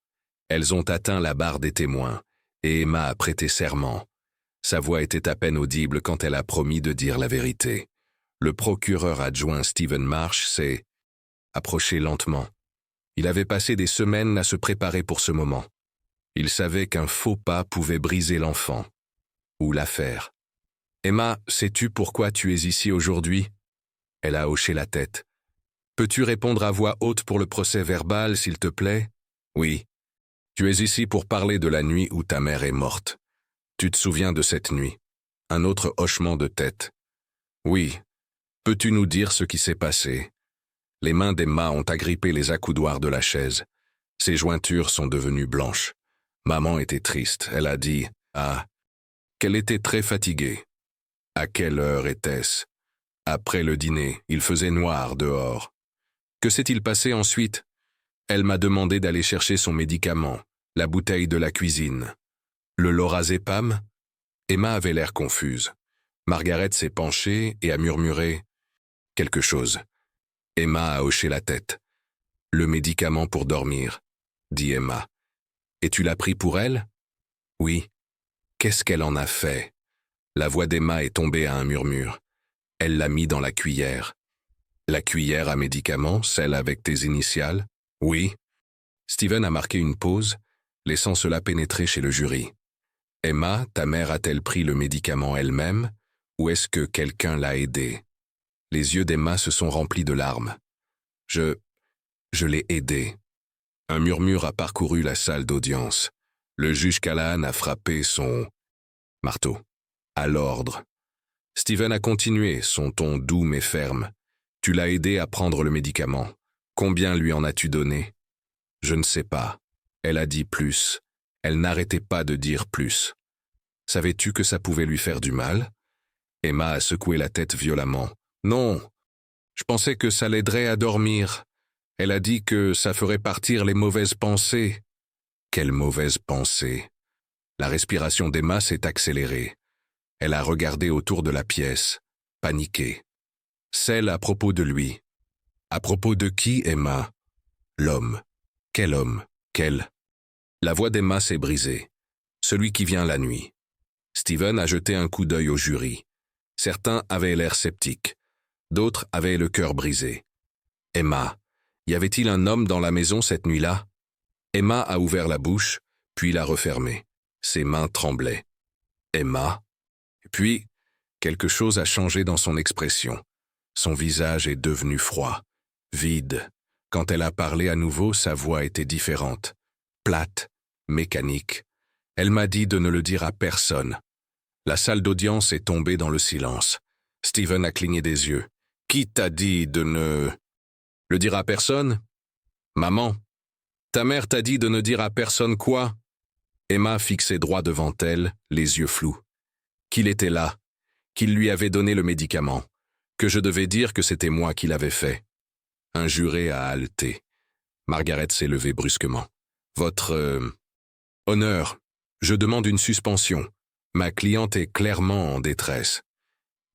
Elles ont atteint la barre des témoins, et Emma a prêté serment. Sa voix était à peine audible quand elle a promis de dire la vérité. Le procureur adjoint Stephen Marsh s'est approché lentement. Il avait passé des semaines à se préparer pour ce moment. Il savait qu'un faux pas pouvait briser l'enfant. Ou l'affaire. « Emma, sais-tu pourquoi tu es ici aujourd'hui ?» Elle a hoché la tête. « Peux-tu répondre à voix haute pour le procès verbal, s'il te plaît ?»« Oui. Tu es ici pour parler de la nuit où ta mère est morte. Tu te souviens de cette nuit ?» Un autre hochement de tête. « Oui. Peux-tu nous dire ce qui s'est passé ?» Les mains d'Emma ont agrippé les accoudoirs de la chaise. Ses jointures sont devenues blanches. Maman était triste. Elle a dit qu'elle était très fatiguée. À quelle heure était-ce? Après le dîner, il faisait noir dehors. Que s'est-il passé ensuite? Elle m'a demandé d'aller chercher son médicament, la bouteille de la cuisine. Le lorazépam? Emma avait l'air confuse. Margaret s'est penchée et a murmuré quelque chose. Emma a hoché la tête. « Le médicament pour dormir, » dit Emma. « Et tu l'as pris pour elle? »« Oui. » « Qu'est-ce qu'elle en a fait ?» La voix d'Emma est tombée à un murmure. Elle l'a mis dans la cuillère. « La cuillère à médicament, celle avec tes initiales? »« Oui. » Stephen a marqué une pause, laissant cela pénétrer chez le jury. « Emma, ta mère a-t-elle pris le médicament elle-même, ou est-ce que quelqu'un l'a aidée ?» Les yeux d'Emma se sont remplis de larmes. « Je l'ai aidée. » Un murmure a parcouru la salle d'audience. Le juge Callahan a frappé son marteau. « À l'ordre. » Stephen a continué, son ton doux mais ferme. « Tu l'as aidé à prendre le médicament. Combien lui en as-tu donné? » « Je ne sais pas. » Elle a dit plus. Elle n'arrêtait pas de dire plus. « Savais-tu que ça pouvait lui faire du mal? » Emma a secoué la tête violemment. « Non. Je pensais que ça l'aiderait à dormir. Elle a dit que ça ferait partir les mauvaises pensées. Quelles mauvaises pensées? La respiration d'Emma s'est accélérée. Elle a regardé autour de la pièce, paniquée. Celle à propos de lui. À propos de qui, Emma? L'homme. Quel homme? Quel? La voix d'Emma s'est brisée. Celui qui vient la nuit. Steven a jeté un coup d'œil au jury. Certains avaient l'air sceptiques. D'autres avaient le cœur brisé. Emma, y avait-il un homme dans la maison cette nuit-là? Emma a ouvert la bouche, puis l'a refermée. Ses mains tremblaient. Emma? Puis, quelque chose a changé dans son expression. Son visage est devenu froid, vide. Quand elle a parlé à nouveau, sa voix était différente, plate, mécanique. Elle m'a dit de ne le dire à personne. La salle d'audience est tombée dans le silence. Steven a cligné des yeux. « Qui t'a dit de ne... le dire à personne? Maman, ta mère t'a dit de ne dire à personne quoi? » Emma fixait droit devant elle, les yeux flous. Qu'il était là, qu'il lui avait donné le médicament, que je devais dire que c'était moi qui l'avais fait. Un juré a haleté. Margaret s'est levée brusquement. « Votre... honneur, je demande une suspension. Ma cliente est clairement en détresse. »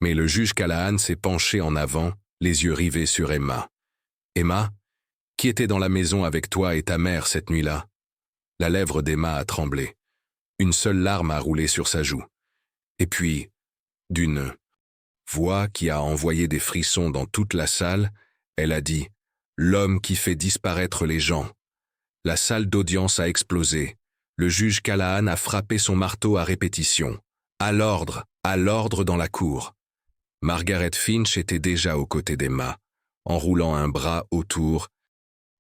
Mais le juge Callahan s'est penché en avant, les yeux rivés sur Emma. « Emma, qui était dans la maison avec toi et ta mère cette nuit-là? » La lèvre d'Emma a tremblé. Une seule larme a roulé sur sa joue. Et puis, d'une voix qui a envoyé des frissons dans toute la salle, elle a dit « L'homme qui fait disparaître les gens ». La salle d'audience a explosé. Le juge Callahan a frappé son marteau à répétition. À l'ordre dans la cour. Margaret Finch était déjà aux côtés d'Emma, enroulant un bras autour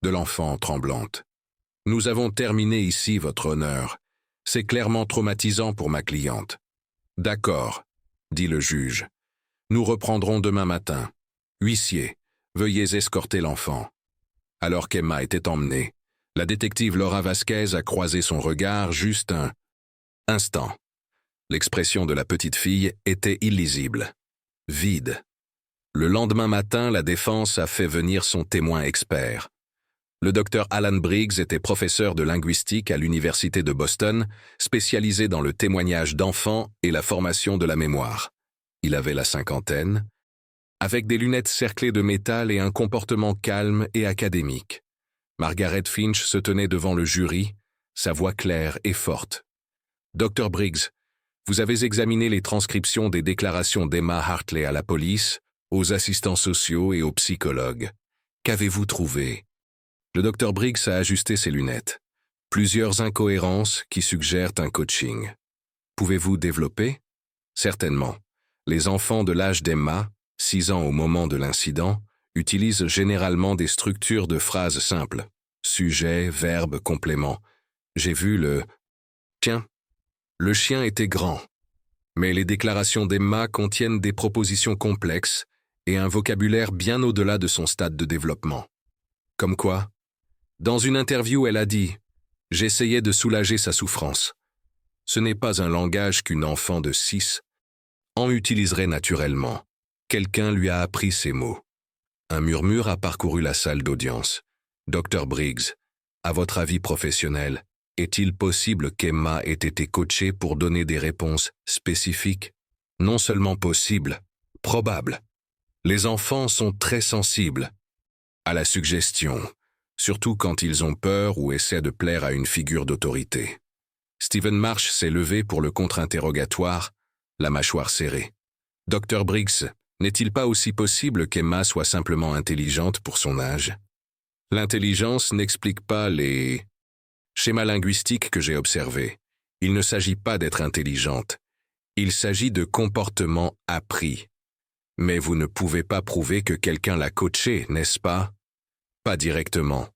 de l'enfant tremblante. « Nous avons terminé ici, votre honneur. C'est clairement traumatisant pour ma cliente. »« D'accord, » dit le juge. « Nous reprendrons demain matin. Huissier, veuillez escorter l'enfant. » Alors qu'Emma était emmenée, la détective Laura Vasquez a croisé son regard juste un instant. L'expression de la petite fille était illisible, vide. Le lendemain matin, la défense a fait venir son témoin expert. Le docteur Alan Briggs était professeur de linguistique à l'Université de Boston, spécialisé dans le témoignage d'enfants et la formation de la mémoire. Il avait la cinquantaine, avec des lunettes cerclées de métal et un comportement calme et académique. Margaret Finch se tenait devant le jury, sa voix claire et forte. « Dr Briggs, vous avez examiné les transcriptions des déclarations d'Emma Hartley à la police, aux assistants sociaux et aux psychologues. Qu'avez-vous trouvé ?» Le Dr Briggs a ajusté ses lunettes. Plusieurs incohérences qui suggèrent un coaching. Pouvez-vous développer? Certainement. Les enfants de l'âge d'Emma, 6 ans au moment de l'incident, utilisent généralement des structures de phrases simples. Sujet, verbe, complément. J'ai vu le « Tiens, le chien était grand ». Mais les déclarations d'Emma contiennent des propositions complexes et un vocabulaire bien au-delà de son stade de développement. Comme quoi? Dans une interview, elle a dit « J'essayais de soulager sa souffrance ». Ce n'est pas un langage qu'une enfant de 6 ans utiliserait naturellement. Quelqu'un lui a appris ces mots. Un murmure a parcouru la salle d'audience. « Dr Briggs, à votre avis professionnel, est-il possible qu'Emma ait été coachée pour donner des réponses spécifiques? Non seulement possible, probable. Les enfants sont très sensibles à la suggestion, surtout quand ils ont peur ou essaient de plaire à une figure d'autorité. » Stephen Marsh s'est levé pour le contre-interrogatoire, la mâchoire serrée. « Dr Briggs, n'est-il pas aussi possible qu'Emma soit simplement intelligente pour son âge? L'intelligence n'explique pas les schémas linguistiques que j'ai observés. Il ne s'agit pas d'être intelligente. Il s'agit de comportements appris. Mais vous ne pouvez pas prouver que quelqu'un l'a coachée, n'est-ce pas? Pas directement,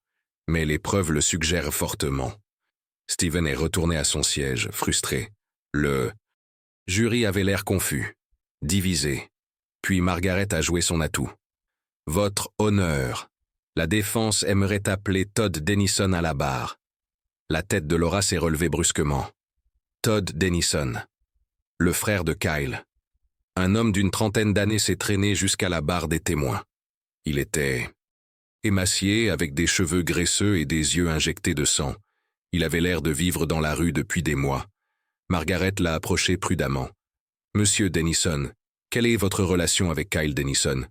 mais les preuves le suggèrent fortement. » Stephen est retourné à son siège, frustré. Le jury avait l'air confus, divisé. Puis Margaret a joué son atout. « Votre honneur. La défense aimerait appeler Todd Denison à la barre. » La tête de Laura s'est relevée brusquement. Todd Denison, le frère de Kyle. Un homme d'une trentaine d'années s'est traîné jusqu'à la barre des témoins. Il était émacié, avec des cheveux graisseux et des yeux injectés de sang. Il avait l'air de vivre dans la rue depuis des mois. Margaret l'a approché prudemment. « Monsieur Denison, quelle est votre relation avec Kyle Denison ?»«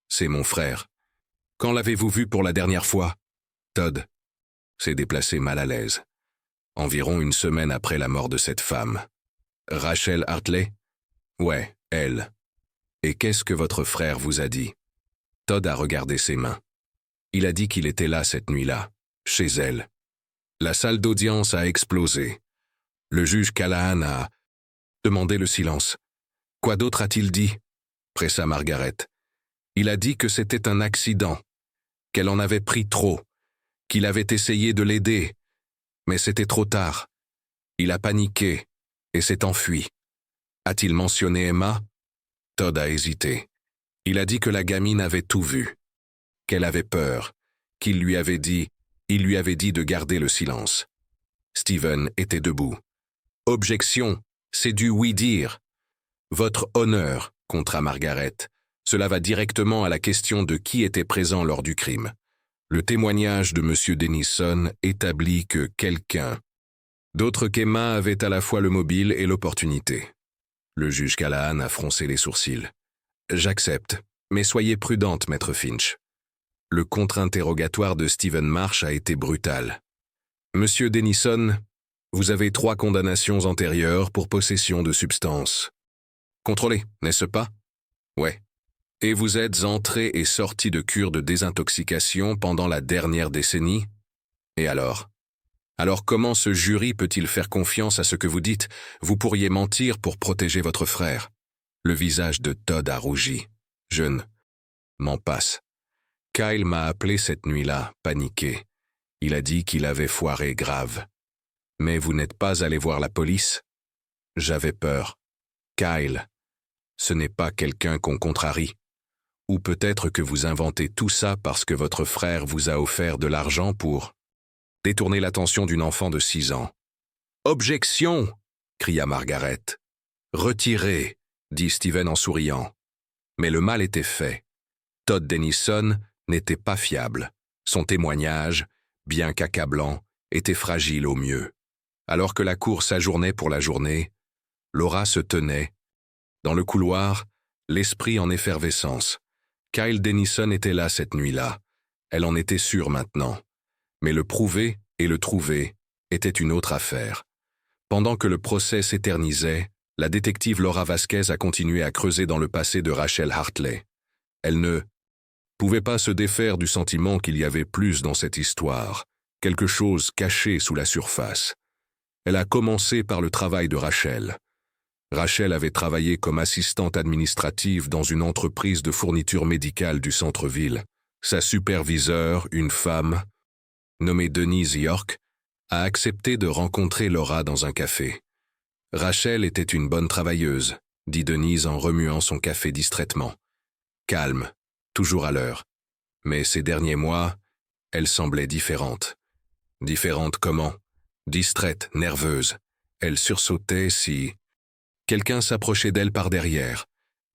C'est mon frère. »« Quand l'avez-vous vu pour la dernière fois ?» Todd s'est déplacé mal à l'aise. « Environ une semaine après la mort de cette femme. »« Rachel Hartley ?»« Ouais, elle. »« Et qu'est-ce que votre frère vous a dit ?» Todd a regardé ses mains. Il a dit qu'il était là cette nuit-là, chez elle. La salle d'audience a explosé. Le juge Callahan a demandé le silence. « Quoi d'autre a-t-il dit ?» pressa Margaret. « Il a dit que c'était un accident, qu'elle en avait pris trop, qu'il avait essayé de l'aider, mais c'était trop tard. Il a paniqué et s'est enfui. A-t-il mentionné Emma ?» Todd a hésité. Il a dit que la gamine avait tout vu, qu'elle avait peur, il lui avait dit de garder le silence. Steven était debout. « Objection, c'est du oui-dire. Votre honneur, contra Margaret. Cela va directement à la question de qui était présent lors du crime. Le témoignage de M. Denison établit que quelqu'un d'autre qu'Emma avait à la fois le mobile et l'opportunité. » Le juge Callahan a froncé les sourcils. « J'accepte, mais soyez prudente, maître Finch. » Le contre-interrogatoire de Stephen Marsh a été brutal. « Monsieur Denison, vous avez 3 condamnations antérieures pour possession de substances. Contrôlées, n'est-ce pas? Ouais. Et vous êtes entré et sorti de cure de désintoxication pendant la dernière décennie? Et alors? Alors comment ce jury peut-il faire confiance à ce que vous dites? Vous pourriez mentir pour protéger votre frère. » Le visage de Todd a rougi. « Je ne m'en passe. Kyle m'a appelé cette nuit-là, paniqué. Il a dit qu'il avait foiré grave. Mais vous n'êtes pas allé voir la police? J'avais peur. Kyle, ce n'est pas quelqu'un qu'on contrarie. Ou peut-être que vous inventez tout ça parce que votre frère vous a offert de l'argent pour détourner l'attention d'une enfant de 6 ans. « Objection !» cria Margaret. « Retirez !» dit Steven en souriant. Mais le mal était fait. Todd Denison n'était pas fiable. Son témoignage, bien qu'accablant, était fragile au mieux. Alors que la cour s'ajournait pour la journée, Laura se tenait. Dans le couloir, l'esprit en effervescence. Kyle Denison était là cette nuit-là. Elle en était sûre maintenant. Mais le prouver et le trouver était une autre affaire. Pendant que le procès s'éternisait, la détective Laura Vasquez a continué à creuser dans le passé de Rachel Hartley. Elle ne pouvait pas se défaire du sentiment qu'il y avait plus dans cette histoire, quelque chose caché sous la surface. Elle a commencé par le travail de Rachel. Rachel avait travaillé comme assistante administrative dans une entreprise de fourniture médicale du centre-ville. Sa superviseure, une femme, nommée Denise York, a accepté de rencontrer Laura dans un café. Rachel était une bonne travailleuse, dit Denise en remuant son café distraitement. Calme, toujours à l'heure. Mais ces derniers mois, elle semblait différente. Différente comment? Distraite, nerveuse. Elle sursautait si quelqu'un s'approchait d'elle par derrière,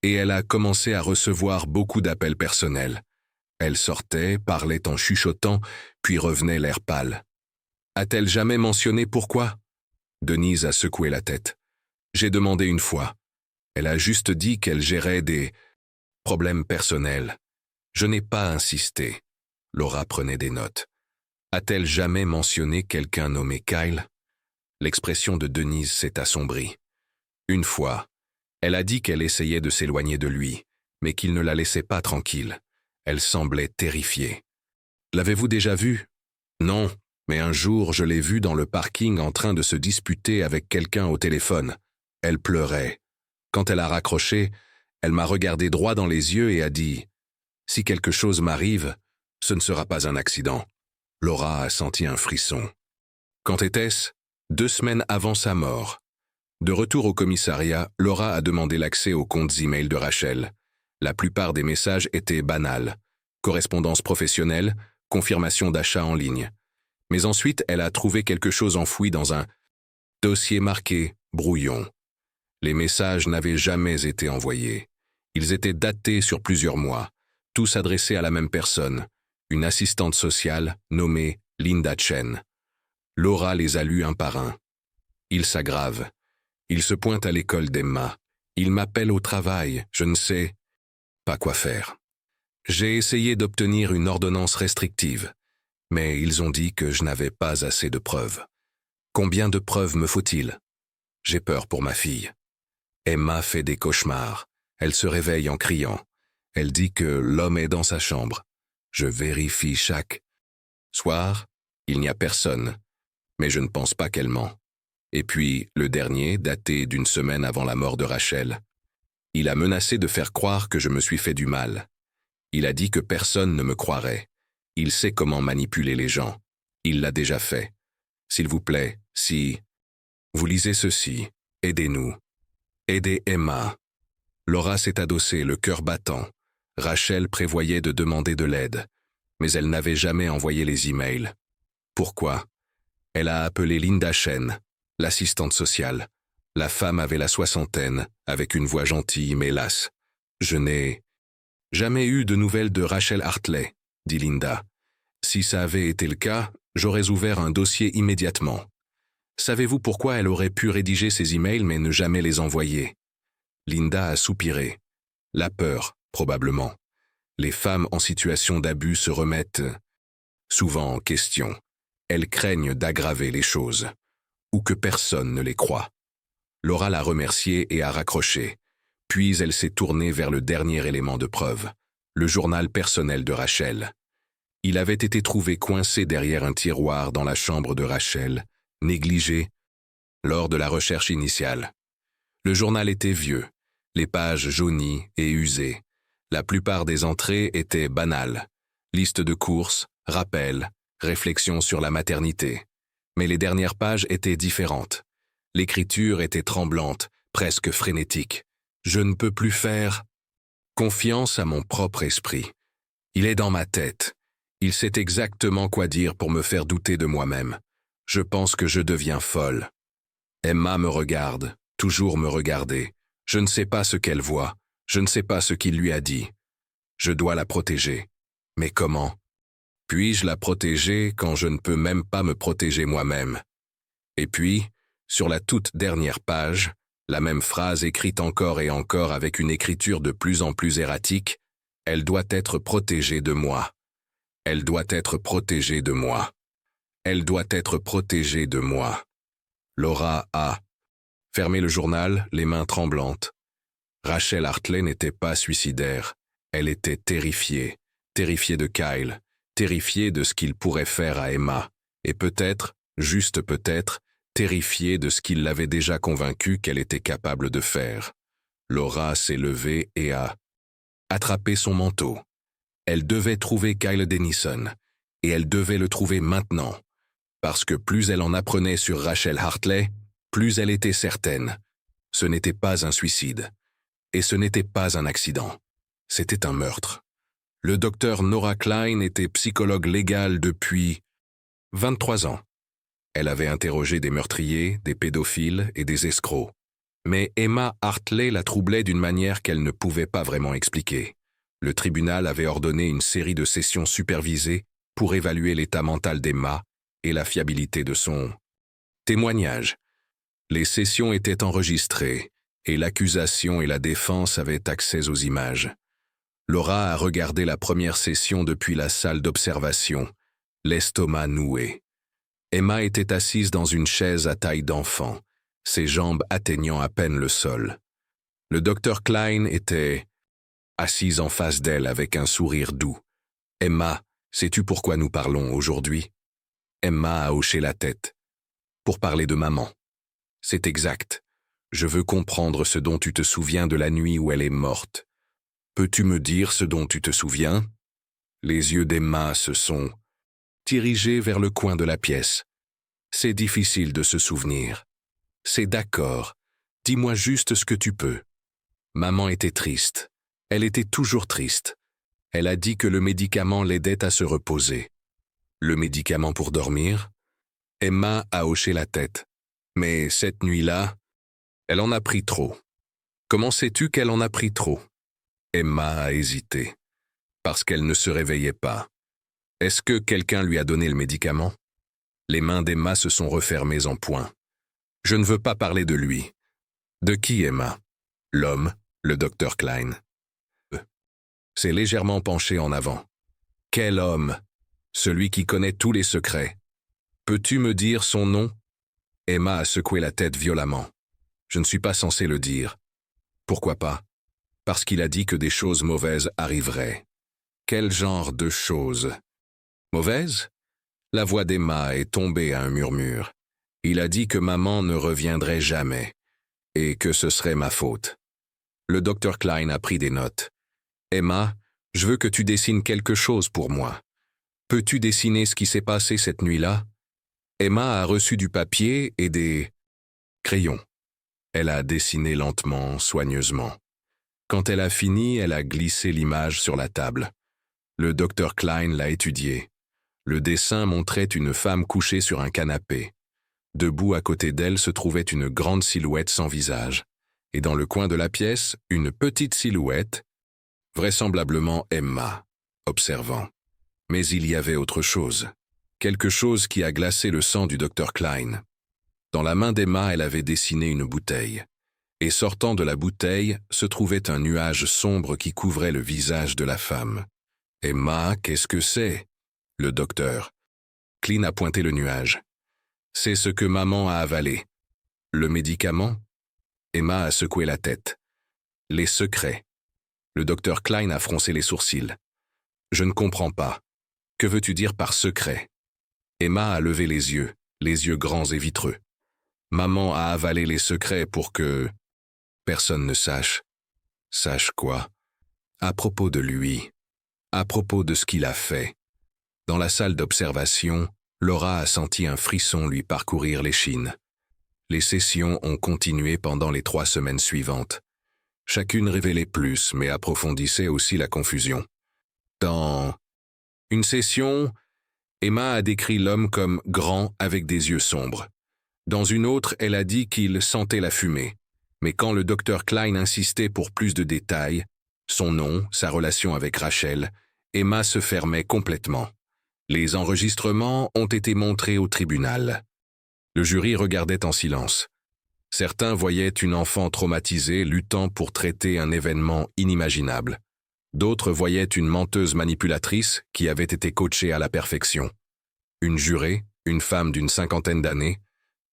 et elle a commencé à recevoir beaucoup d'appels personnels. Elle sortait, parlait en chuchotant, puis revenait l'air pâle. A-t-elle jamais mentionné pourquoi? Denise a secoué la tête. J'ai demandé une fois. Elle a juste dit qu'elle gérait des problèmes personnels. Je n'ai pas insisté. Laura prenait des notes. A-t-elle jamais mentionné quelqu'un nommé Kyle? L'expression de Denise s'est assombrie. Une fois, elle a dit qu'elle essayait de s'éloigner de lui, mais qu'il ne la laissait pas tranquille. Elle semblait terrifiée. L'avez-vous déjà vu? Non, mais un jour je l'ai vue dans le parking en train de se disputer avec quelqu'un au téléphone. Elle pleurait. Quand elle a raccroché, elle m'a regardé droit dans les yeux et a dit « Si quelque chose m'arrive, ce ne sera pas un accident. » Laura a senti un frisson. Quand était-ce? 2 semaines avant sa mort. De retour au commissariat, Laura a demandé l'accès aux comptes e-mail de Rachel. La plupart des messages étaient banals. Correspondance professionnelle, confirmation d'achat en ligne. Mais ensuite, elle a trouvé quelque chose enfoui dans un dossier marqué « brouillon ». Les messages n'avaient jamais été envoyés. Ils étaient datés sur plusieurs mois, tous adressés à la même personne, une assistante sociale nommée Linda Chen. Laura les a lus un par un. Il s'aggrave. Il se pointe à l'école d'Emma. Il m'appelle au travail, je ne sais pas quoi faire. J'ai essayé d'obtenir une ordonnance restrictive, mais ils ont dit que je n'avais pas assez de preuves. Combien de preuves me faut-il? J'ai peur pour ma fille. Emma fait des cauchemars. Elle se réveille en criant. Elle dit que l'homme est dans sa chambre. Je vérifie chaque soir. Il n'y a personne, mais je ne pense pas qu'elle ment. Et puis, le dernier, daté d'une semaine avant la mort de Rachel. Il a menacé de faire croire que je me suis fait du mal. Il a dit que personne ne me croirait. Il sait comment manipuler les gens. Il l'a déjà fait. S'il vous plaît, si vous lisez ceci, aidez-nous. Aidez Emma. Laura s'est adossée, le cœur battant. Rachel prévoyait de demander de l'aide, mais elle n'avait jamais envoyé les emails. Pourquoi? Elle a appelé Linda Chen, l'assistante sociale. La femme avait la soixantaine, avec une voix gentille mais lasse. Je n'ai jamais eu de nouvelles de Rachel Hartley, dit Linda. Si ça avait été le cas, j'aurais ouvert un dossier immédiatement. Savez-vous pourquoi elle aurait pu rédiger ces emails mais ne jamais les envoyer? Linda a soupiré. La peur, probablement. Les femmes en situation d'abus se remettent souvent en question. Elles craignent d'aggraver les choses, ou que personne ne les croit. Laura l'a remerciée et a raccroché. Puis elle s'est tournée vers le dernier élément de preuve, le journal personnel de Rachel. Il avait été trouvé coincé derrière un tiroir dans la chambre de Rachel, négligé lors de la recherche initiale. Le journal était vieux, les pages jaunies et usées. La plupart des entrées étaient banales. Liste de courses, rappels, réflexions sur la maternité. Mais les dernières pages étaient différentes. L'écriture était tremblante, presque frénétique. Je ne peux plus faire confiance à mon propre esprit. Il est dans ma tête. Il sait exactement quoi dire pour me faire douter de moi-même. Je pense que je deviens folle. Emma me regarde, toujours me regarder. Je ne sais pas ce qu'elle voit. Je ne sais pas ce qu'il lui a dit. Je dois la protéger. Mais comment? Puis-je la protéger quand je ne peux même pas me protéger moi-même? Et puis, sur la toute dernière page, la même phrase écrite encore et encore avec une écriture de plus en plus erratique, elle doit être protégée de moi. Elle doit être protégée de moi. Elle doit être protégée de moi. Laura a fermé le journal, les mains tremblantes. Rachel Hartley n'était pas suicidaire. Elle était terrifiée. Terrifiée de Kyle. Terrifiée de ce qu'il pourrait faire à Emma. Et peut-être, juste peut-être, terrifiée de ce qu'il l'avait déjà convaincue qu'elle était capable de faire. Laura s'est levée et a attrapé son manteau. Elle devait trouver Kyle Denison. Et elle devait le trouver maintenant. Parce que plus elle en apprenait sur Rachel Hartley, plus elle était certaine. Ce n'était pas un suicide. Et ce n'était pas un accident. C'était un meurtre. Le docteur Nora Klein était psychologue légale depuis 23 ans. Elle avait interrogé des meurtriers, des pédophiles et des escrocs. Mais Emma Hartley la troublait d'une manière qu'elle ne pouvait pas vraiment expliquer. Le tribunal avait ordonné une série de sessions supervisées pour évaluer l'état mental d'Emma et la fiabilité de son témoignage. Les sessions étaient enregistrées et l'accusation et la défense avaient accès aux images. Laura a regardé la première session depuis la salle d'observation, l'estomac noué. Emma était assise dans une chaise à taille d'enfant, ses jambes atteignant à peine le sol. Le docteur Klein était assise en face d'elle avec un sourire doux. « Emma, sais-tu pourquoi nous parlons aujourd'hui ?» Emma a hoché la tête. « Pour parler de maman. » « C'est exact. Je veux comprendre ce dont tu te souviens de la nuit où elle est morte. Peux-tu me dire ce dont tu te souviens ?» Les yeux d'Emma se sont dirigés vers le coin de la pièce. « C'est difficile de se souvenir. C'est d'accord. Dis-moi juste ce que tu peux. » Maman était triste. Elle était toujours triste. Elle a dit que le médicament l'aidait à se reposer. Le médicament pour dormir? Emma a hoché la tête. Mais cette nuit-là, elle en a pris trop. Comment sais-tu qu'elle en a pris trop? Emma a hésité. Parce qu'elle ne se réveillait pas. Est-ce que quelqu'un lui a donné le médicament? Les mains d'Emma se sont refermées en poing. Je ne veux pas parler de lui. De qui, Emma? L'homme, le docteur Klein. C'est légèrement penché en avant. Quel homme? Celui qui connaît tous les secrets. Peux-tu me dire son nom? Emma a secoué la tête violemment. Je ne suis pas censé le dire. Pourquoi pas? Parce qu'il a dit que des choses mauvaises arriveraient. Quel genre de choses? Mauvaises? La voix d'Emma est tombée à un murmure. Il a dit que maman ne reviendrait jamais, et que ce serait ma faute. Le docteur Klein a pris des notes. Emma, je veux que tu dessines quelque chose pour moi. Peux-tu dessiner ce qui s'est passé cette nuit-là? Emma a reçu du papier et des crayons. Elle a dessiné lentement, soigneusement. Quand elle a fini, elle a glissé l'image sur la table. Le docteur Klein l'a étudiée. Le dessin montrait une femme couchée sur un canapé. Debout à côté d'elle se trouvait une grande silhouette sans visage. Et dans le coin de la pièce, une petite silhouette, vraisemblablement Emma, observant. Mais il y avait autre chose. Quelque chose qui a glacé le sang du docteur Klein. Dans la main d'Emma, elle avait dessiné une bouteille. Et sortant de la bouteille, se trouvait un nuage sombre qui couvrait le visage de la femme. « Emma, qu'est-ce que c'est ?» Le docteur. Klein a pointé le nuage. « C'est ce que maman a avalé. » Le médicament? Emma a secoué la tête. « Les secrets. » Le docteur Klein a froncé les sourcils. « Je ne comprends pas. Que veux-tu dire par secret ?» Emma a levé les yeux grands et vitreux. « Maman a avalé les secrets pour que... personne ne sache. » Sache quoi? À propos de lui. À propos de ce qu'il a fait. Dans la salle d'observation, Laura a senti un frisson lui parcourir l'échine. Les sessions ont continué pendant les 3 semaines suivantes. Chacune révélait plus, mais approfondissait aussi la confusion. Dans une session, Emma a décrit l'homme comme grand avec des yeux sombres. Dans une autre, elle a dit qu'il sentait la fumée. Mais quand le docteur Klein insistait pour plus de détails, son nom, sa relation avec Rachel, Emma se fermait complètement. Les enregistrements ont été montrés au tribunal. Le jury regardait en silence. Certains voyaient une enfant traumatisée luttant pour traiter un événement inimaginable. D'autres voyaient une menteuse manipulatrice qui avait été coachée à la perfection. Une jurée, une femme d'une 50aine d'années,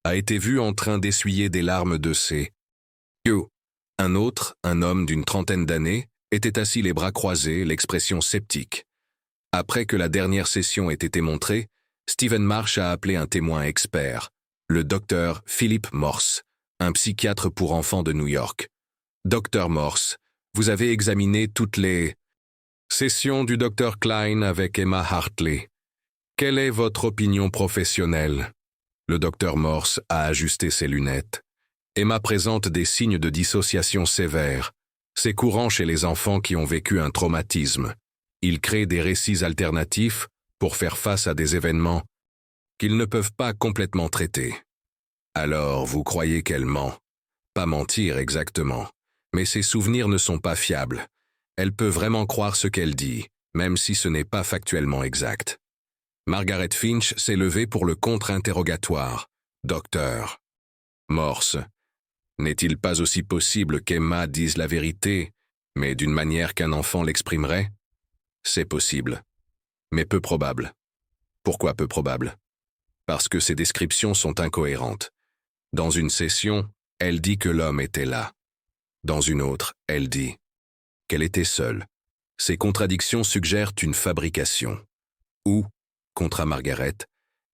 a été vue en train d'essuyer des larmes de ses yeux. Un autre, un homme d'une 30aine d'années, était assis les bras croisés, l'expression sceptique. Après que la dernière session ait été montrée, Stephen Marsh a appelé un témoin expert, le docteur Philip Morse, un psychiatre pour enfants de New York. « Docteur Morse, vous avez examiné toutes les sessions du docteur Klein avec Emma Hartley. Quelle est votre opinion professionnelle ?» Le docteur Morse a ajusté ses lunettes. Emma présente des signes de dissociation sévères. C'est courant chez les enfants qui ont vécu un traumatisme. Ils créent des récits alternatifs pour faire face à des événements qu'ils ne peuvent pas complètement traiter. Alors, vous croyez qu'elle ment? Pas mentir exactement, mais ses souvenirs ne sont pas fiables. Elle peut vraiment croire ce qu'elle dit, même si ce n'est pas factuellement exact. Margaret Finch s'est levée pour le contre-interrogatoire. Docteur Morse, n'est-il pas aussi possible qu'Emma dise la vérité, mais d'une manière qu'un enfant l'exprimerait? C'est possible, mais peu probable. Pourquoi peu probable? Parce que ses descriptions sont incohérentes. Dans une session, elle dit que l'homme était là. Dans une autre, elle dit qu'elle était seule. Ces contradictions suggèrent une fabrication. Ou, contre Margaret,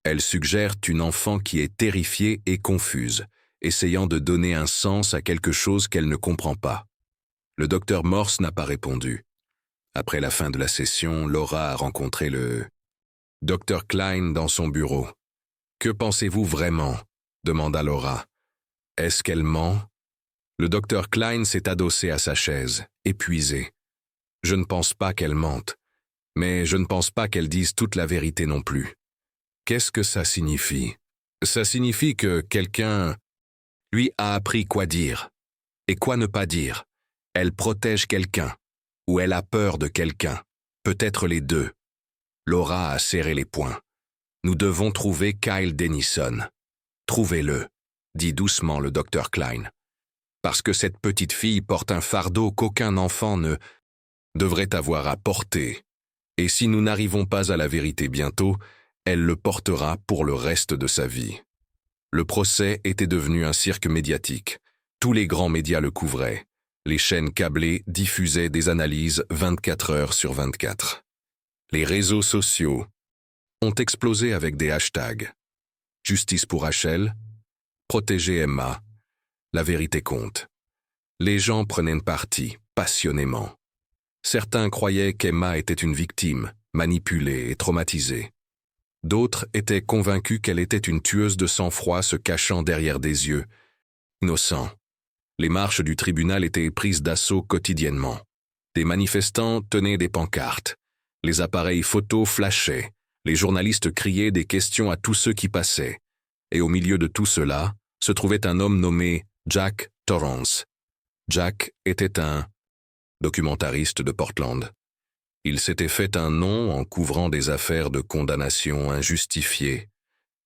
elles suggèrent une enfant qui est terrifiée et confuse, essayant de donner un sens à quelque chose qu'elle ne comprend pas. Le docteur Morse n'a pas répondu. Après la fin de la session, Laura a rencontré le docteur Klein dans son bureau. « Que pensez-vous vraiment ?» demanda Laura. « Est-ce qu'elle ment ?» Le docteur Klein s'est adossé à sa chaise, épuisé. « Je ne pense pas qu'elle mente, mais je ne pense pas qu'elle dise toute la vérité non plus. » Qu'est-ce que ça signifie? Ça signifie que quelqu'un lui a appris quoi dire et quoi ne pas dire. Elle protège quelqu'un ou elle a peur de quelqu'un, peut-être les deux. Laura a serré les poings. Nous devons trouver Kyle Denison. Trouvez-le, dit doucement le docteur Klein. Parce que cette petite fille porte un fardeau qu'aucun enfant ne devrait avoir à porter. Et si nous n'arrivons pas à la vérité bientôt, elle le portera pour le reste de sa vie. Le procès était devenu un cirque médiatique. Tous les grands médias le couvraient. Les chaînes câblées diffusaient des analyses 24 heures sur 24. Les réseaux sociaux ont explosé avec des hashtags. Justice pour Rachel, protéger Emma, la vérité compte. Les gens prenaient parti, passionnément. Certains croyaient qu'Emma était une victime, manipulée et traumatisée. D'autres étaient convaincus qu'elle était une tueuse de sang-froid se cachant derrière des yeux innocents. Les marches du tribunal étaient prises d'assaut quotidiennement. Des manifestants tenaient des pancartes. Les appareils photos flashaient. Les journalistes criaient des questions à tous ceux qui passaient. Et au milieu de tout cela, se trouvait un homme nommé Jack Torrance. Jack était un documentariste de Portland. Il s'était fait un nom en couvrant des affaires de condamnation injustifiées,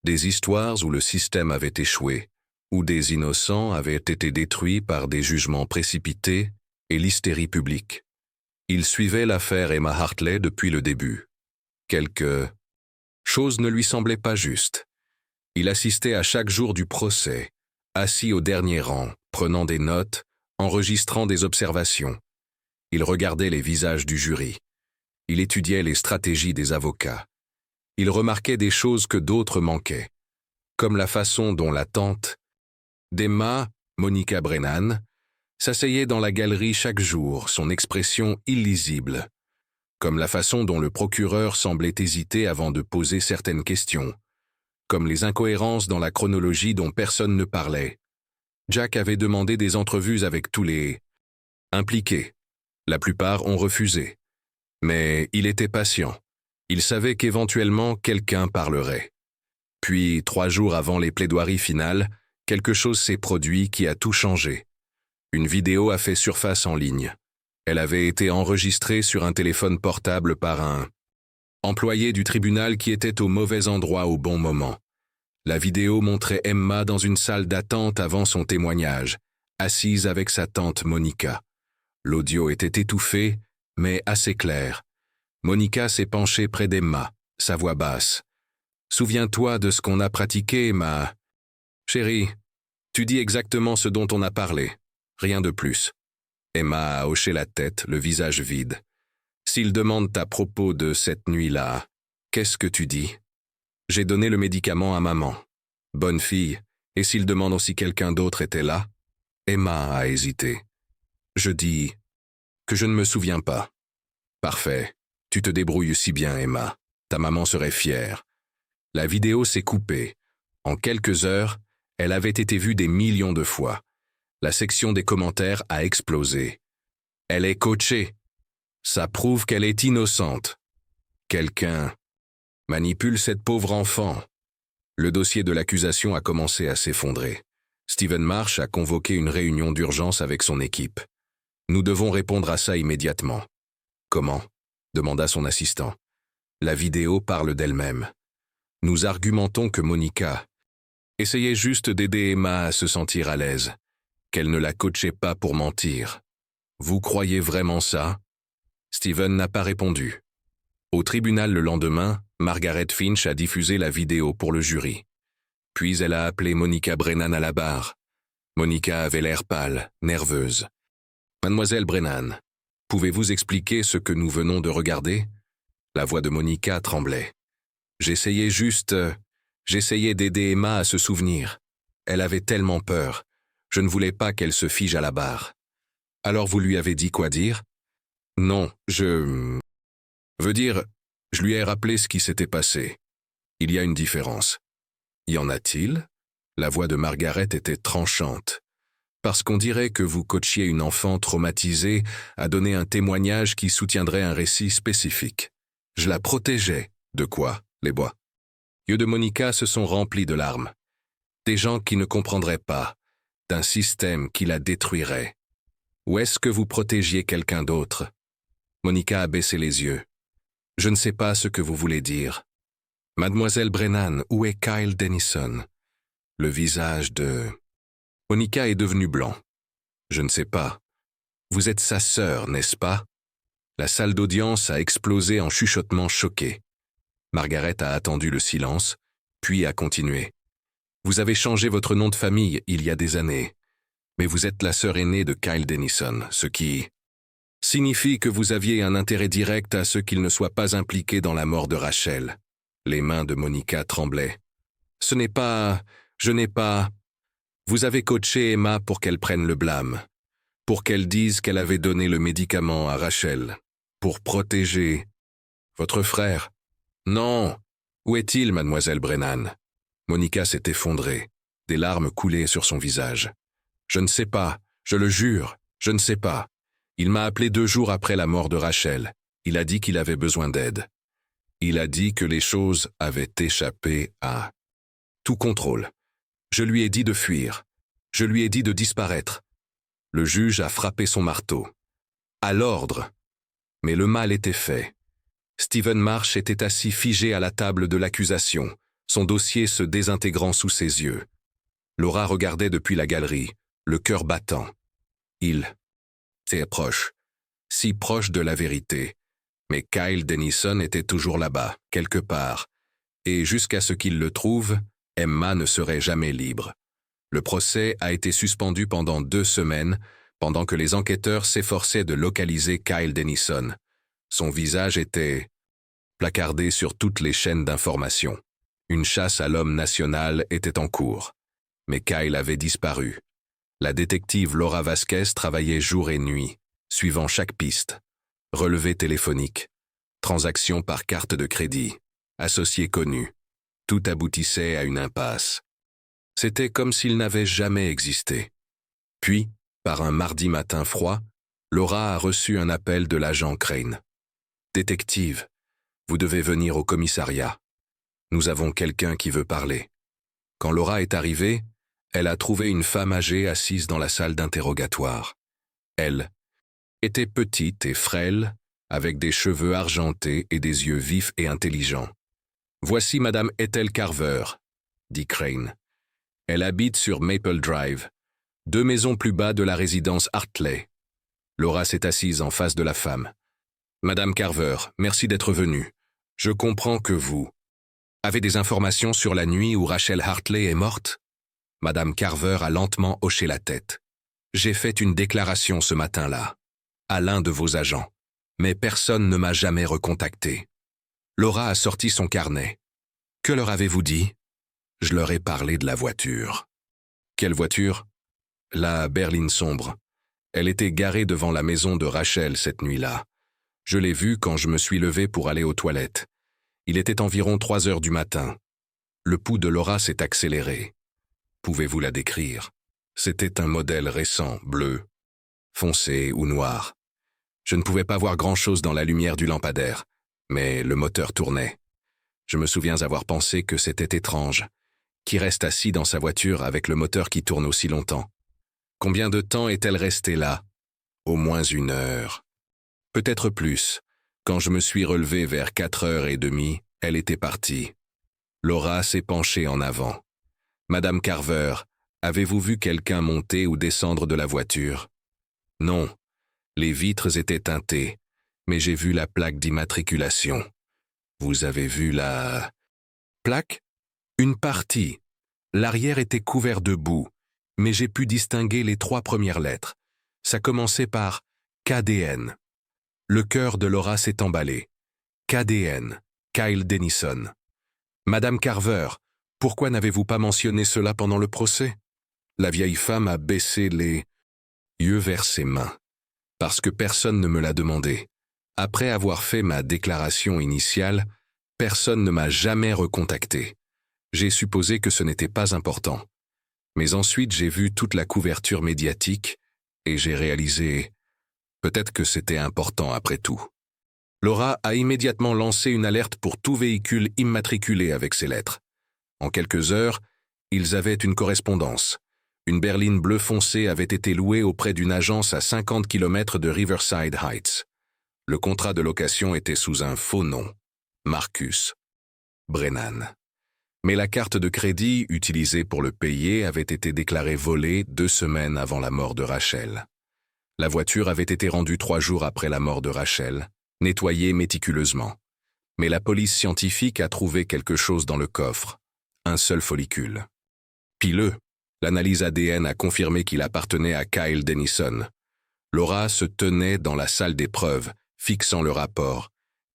des histoires où le système avait échoué, où des innocents avaient été détruits par des jugements précipités et l'hystérie publique. Il suivait l'affaire Emma Hartley depuis le début. Quelque chose ne lui semblait pas juste. Il assistait à chaque jour du procès, assis au dernier rang, prenant des notes, enregistrant des observations. Il regardait les visages du jury. Il étudiait les stratégies des avocats. Il remarquait des choses que d'autres manquaient, comme la façon dont la tante d'Emma, Monica Brennan, s'asseyait dans la galerie chaque jour, son expression illisible, comme la façon dont le procureur semblait hésiter avant de poser certaines questions, comme les incohérences dans la chronologie dont personne ne parlait. Jack avait demandé des entrevues avec tous les impliqués. La plupart ont refusé. Mais il était patient. Il savait qu'éventuellement quelqu'un parlerait. Puis, 3 jours avant les plaidoiries finales, quelque chose s'est produit qui a tout changé. Une vidéo a fait surface en ligne. Elle avait été enregistrée sur un téléphone portable par un employé du tribunal qui était au mauvais endroit au bon moment. La vidéo montrait Emma dans une salle d'attente avant son témoignage, assise avec sa tante Monica. L'audio était étouffé, mais assez clair. Monica s'est penchée près d'Emma, sa voix basse. « Souviens-toi de ce qu'on a pratiqué, Emma. Chérie, tu dis exactement ce dont on a parlé. Rien de plus. » Emma a hoché la tête, le visage vide. « S'ils demandent à propos de cette nuit-là, qu'est-ce que tu dis ? » « J'ai donné le médicament à maman. Bonne fille. Et s'ils demandent si quelqu'un d'autre était là ? » Emma a hésité. « Je dis que je ne me souviens pas. » « Parfait. Tu te débrouilles si bien, Emma. Ta maman serait fière. » La vidéo s'est coupée. En quelques heures, elle avait été vue des millions de fois. La section des commentaires a explosé. « Elle est coachée. Ça prouve qu'elle est innocente. Quelqu'un manipule cette pauvre enfant. » Le dossier de l'accusation a commencé à s'effondrer. Stephen Marsh a convoqué une réunion d'urgence avec son équipe. « Nous devons répondre à ça immédiatement. »« Comment ?» demanda son assistant. « La vidéo parle d'elle-même. Nous argumentons que Monica essayait juste d'aider Emma à se sentir à l'aise, qu'elle ne la coachait pas pour mentir. Vous croyez vraiment ça ?» Stephen n'a pas répondu. Au tribunal le lendemain, Margaret Finch a diffusé la vidéo pour le jury. Puis elle a appelé Monica Brennan à la barre. Monica avait l'air pâle, nerveuse. « Mademoiselle Brennan, pouvez-vous expliquer ce que nous venons de regarder ?» La voix de Monica tremblait. « J'essayais d'aider Emma à se souvenir. Elle avait tellement peur. Je ne voulais pas qu'elle se fige à la barre. » « Alors vous lui avez dit quoi dire ?»« Non, je lui ai rappelé ce qui s'était passé. Il y a une différence. »« Y en a-t-il » La voix de Margaret était tranchante. « Parce qu'on dirait que vous coachiez une enfant traumatisée à donner un témoignage qui soutiendrait un récit spécifique. Je la protégeais. De quoi, les bois ?» Les yeux de Monica se sont remplis de larmes. Des gens qui ne comprendraient pas, d'un système qui la détruirait. Ou est-ce que vous protégiez quelqu'un d'autre ? Monica a baissé les yeux. Je ne sais pas ce que vous voulez dire. Mademoiselle Brennan, où est Kyle Denison? Le visage de... Monica est devenu blanc. Je ne sais pas. Vous êtes sa sœur, n'est-ce pas? La salle d'audience a explosé en chuchotements choqués. Margaret a attendu le silence, puis a continué. Vous avez changé votre nom de famille il y a des années, mais vous êtes la sœur aînée de Kyle Denison, ce qui signifie que vous aviez un intérêt direct à ce qu'il ne soit pas impliqué dans la mort de Rachel. Les mains de Monica tremblaient. Je n'ai pas... Vous avez coaché Emma pour qu'elle prenne le blâme, pour qu'elle dise qu'elle avait donné le médicament à Rachel, pour protéger votre frère. Non. Où est-il, mademoiselle Brennan? Monica s'est effondrée. Des larmes coulaient sur son visage. Je ne sais pas, je le jure, je ne sais pas. Il m'a appelé 2 jours après la mort de Rachel. Il a dit qu'il avait besoin d'aide. Il a dit que les choses avaient échappé à tout contrôle. Je lui ai dit de fuir. Je lui ai dit de disparaître. Le juge a frappé son marteau. À l'ordre. Mais le mal était fait. Stephen Marsh était assis figé à la table de l'accusation, son dossier se désintégrant sous ses yeux. Laura regardait depuis la galerie, le cœur battant. Il était proche, si proche de la vérité. Mais Kyle Denison était toujours là-bas, quelque part, et jusqu'à ce qu'il le trouve, Emma ne serait jamais libre. Le procès a été suspendu pendant 2 semaines, pendant que les enquêteurs s'efforçaient de localiser Kyle Denison. Son visage était placardé sur toutes les chaînes d'information. Une chasse à l'homme national était en cours. Mais Kyle avait disparu. La détective Laura Vasquez travaillait jour et nuit, suivant chaque piste. Relevés téléphoniques, transactions par carte de crédit, associés connus. Tout aboutissait à une impasse. C'était comme s'il n'avait jamais existé. Puis, par un mardi matin froid, Laura a reçu un appel de l'agent Crane. « Détective, vous devez venir au commissariat. Nous avons quelqu'un qui veut parler. » Quand Laura est arrivée, elle a trouvé une femme âgée assise dans la salle d'interrogatoire. Elle était petite et frêle, avec des cheveux argentés et des yeux vifs et intelligents. « Voici Madame Ethel Carver, » dit Crane. « Elle habite sur Maple Drive, 2 maisons plus bas de la résidence Hartley. » Laura s'est assise en face de la femme. « Madame Carver, merci d'être venue. Je comprends que vous avez des informations sur la nuit où Rachel Hartley est morte ?» Madame Carver a lentement hoché la tête. « J'ai fait une déclaration ce matin-là, à l'un de vos agents, mais personne ne m'a jamais recontacté. » Laura a sorti son carnet. « Que leur avez-vous dit ?» Je leur ai parlé de la voiture. « Quelle voiture ?» La berline sombre. Elle était garée devant la maison de Rachel cette nuit-là. Je l'ai vue quand je me suis levé pour aller aux toilettes. Il était environ 3 heures du matin. Le pouls de Laura s'est accéléré. Pouvez-vous la décrire? C'était un modèle récent, bleu, foncé ou noir. Je ne pouvais pas voir grand-chose dans la lumière du lampadaire, mais le moteur tournait. Je me souviens avoir pensé que c'était étrange. Qui reste assis dans sa voiture avec le moteur qui tourne aussi longtemps? Combien de temps est-elle restée là? Au moins 1 heure. Peut-être plus. Quand je me suis relevé vers 4h30, elle était partie. Laura s'est penchée en avant. « Madame Carver, avez-vous vu quelqu'un monter ou descendre de la voiture? » « Non. Les vitres étaient teintées, mais j'ai vu la plaque d'immatriculation. » « Vous avez vu la... plaque? » « Une partie. L'arrière était couvert de boue, mais j'ai pu distinguer les 3 premières lettres. Ça commençait par KDN. Le cœur de Laura s'est emballé. KDN, Kyle Denison. « Madame Carver, pourquoi n'avez-vous pas mentionné cela pendant le procès? » La vieille femme a baissé les yeux vers ses mains. « Parce que personne ne me l'a demandé. Après avoir fait ma déclaration initiale, personne ne m'a jamais recontacté. J'ai supposé que ce n'était pas important. Mais ensuite j'ai vu toute la couverture médiatique et j'ai réalisé peut-être que c'était important après tout. » Laura a immédiatement lancé une alerte pour tout véhicule immatriculé avec ces lettres. En quelques heures, ils avaient une correspondance. Une berline bleu foncé avait été louée auprès d'une agence à 50 km de Riverside Heights. Le contrat de location était sous un faux nom, Marcus Brennan. Mais la carte de crédit utilisée pour le payer avait été déclarée volée 2 semaines avant la mort de Rachel. La voiture avait été rendue 3 jours après la mort de Rachel, nettoyée méticuleusement. Mais la police scientifique a trouvé quelque chose dans le coffre, un seul follicule. Pileux, l'analyse ADN a confirmé qu'il appartenait à Kyle Denison. Laura se tenait dans la salle d'épreuve, fixant le rapport.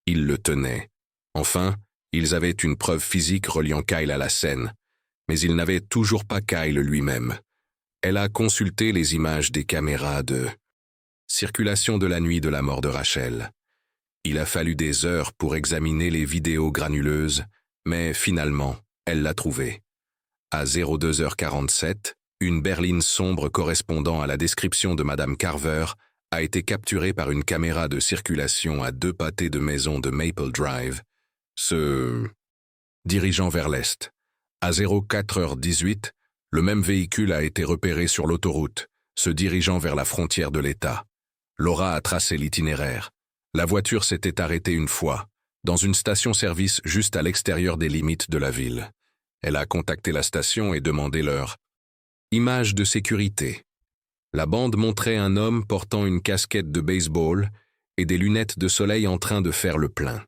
Il le tenait. Enfin, ils avaient une preuve physique reliant Kyle à la scène, mais ils n'avaient toujours pas Kyle lui-même. Elle a consulté les images des caméras de circulation de la nuit de la mort de Rachel. Il a fallu des heures pour examiner les vidéos granuleuses, mais finalement, elle l'a trouvé. À 02h47, une berline sombre correspondant à la description de Madame Carver a été capturée par une caméra de circulation à 2 pâtés de maison de Maple Drive, se dirigeant vers l'est. À 04h18, le même véhicule a été repéré sur l'autoroute, se dirigeant vers la frontière de l'État. Laura a tracé l'itinéraire. La voiture s'était arrêtée une fois, dans une station-service juste à l'extérieur des limites de la ville. Elle a contacté la station et demandé leur image de sécurité. La bande montrait un homme portant une casquette de baseball et des lunettes de soleil en train de faire le plein.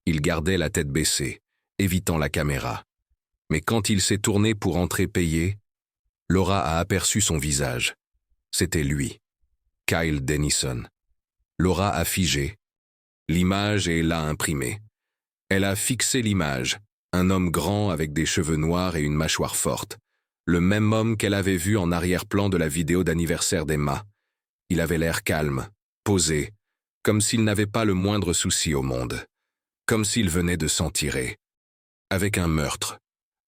Il gardait la tête baissée, évitant la caméra. Mais quand il s'est tourné pour entrer payer, Laura a aperçu son visage. C'était lui, Kyle Denison. Laura a figé. L'image est là imprimée. Elle a fixé l'image, un homme grand avec des cheveux noirs et une mâchoire forte. Le même homme qu'elle avait vu en arrière-plan de la vidéo d'anniversaire d'Emma. Il avait l'air calme, posé, comme s'il n'avait pas le moindre souci au monde. Comme s'il venait de s'en tirer. Avec un meurtre.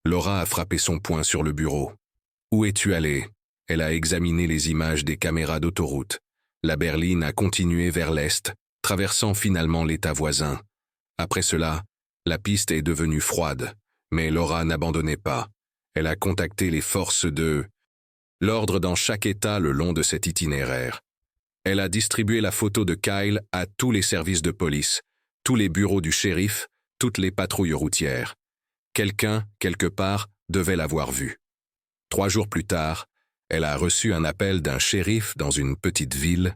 Laura a frappé son poing sur le bureau. « Où es-tu allé ?» Elle a examiné les images des caméras d'autoroute. La berline a continué vers l'est, traversant finalement l'État voisin. Après cela, la piste est devenue froide, mais Laura n'abandonnait pas. Elle a contacté les forces de l'ordre dans chaque État le long de cet itinéraire. Elle a distribué la photo de Kyle à tous les services de police, tous les bureaux du shérif, toutes les patrouilles routières. Quelqu'un, quelque part, devait l'avoir vu. 3 jours plus tard, elle a reçu un appel d'un shérif dans une petite ville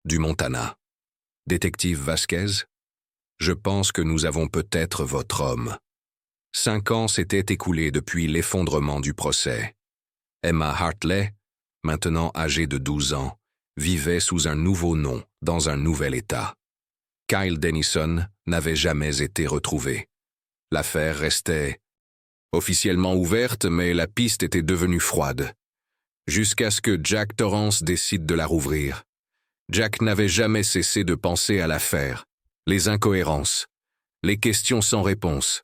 du Montana. « Détective Vasquez, je pense que nous avons peut-être votre homme. » 5 ans s'étaient écoulés depuis l'effondrement du procès. Emma Hartley, maintenant âgée de 12 ans, vivait sous un nouveau nom dans un nouvel État. Kyle Denison n'avait jamais été retrouvé. L'affaire restait officiellement ouverte, mais la piste était devenue froide. Jusqu'à ce que Jack Torrance décide de la rouvrir. Jack n'avait jamais cessé de penser à l'affaire, les incohérences, les questions sans réponse.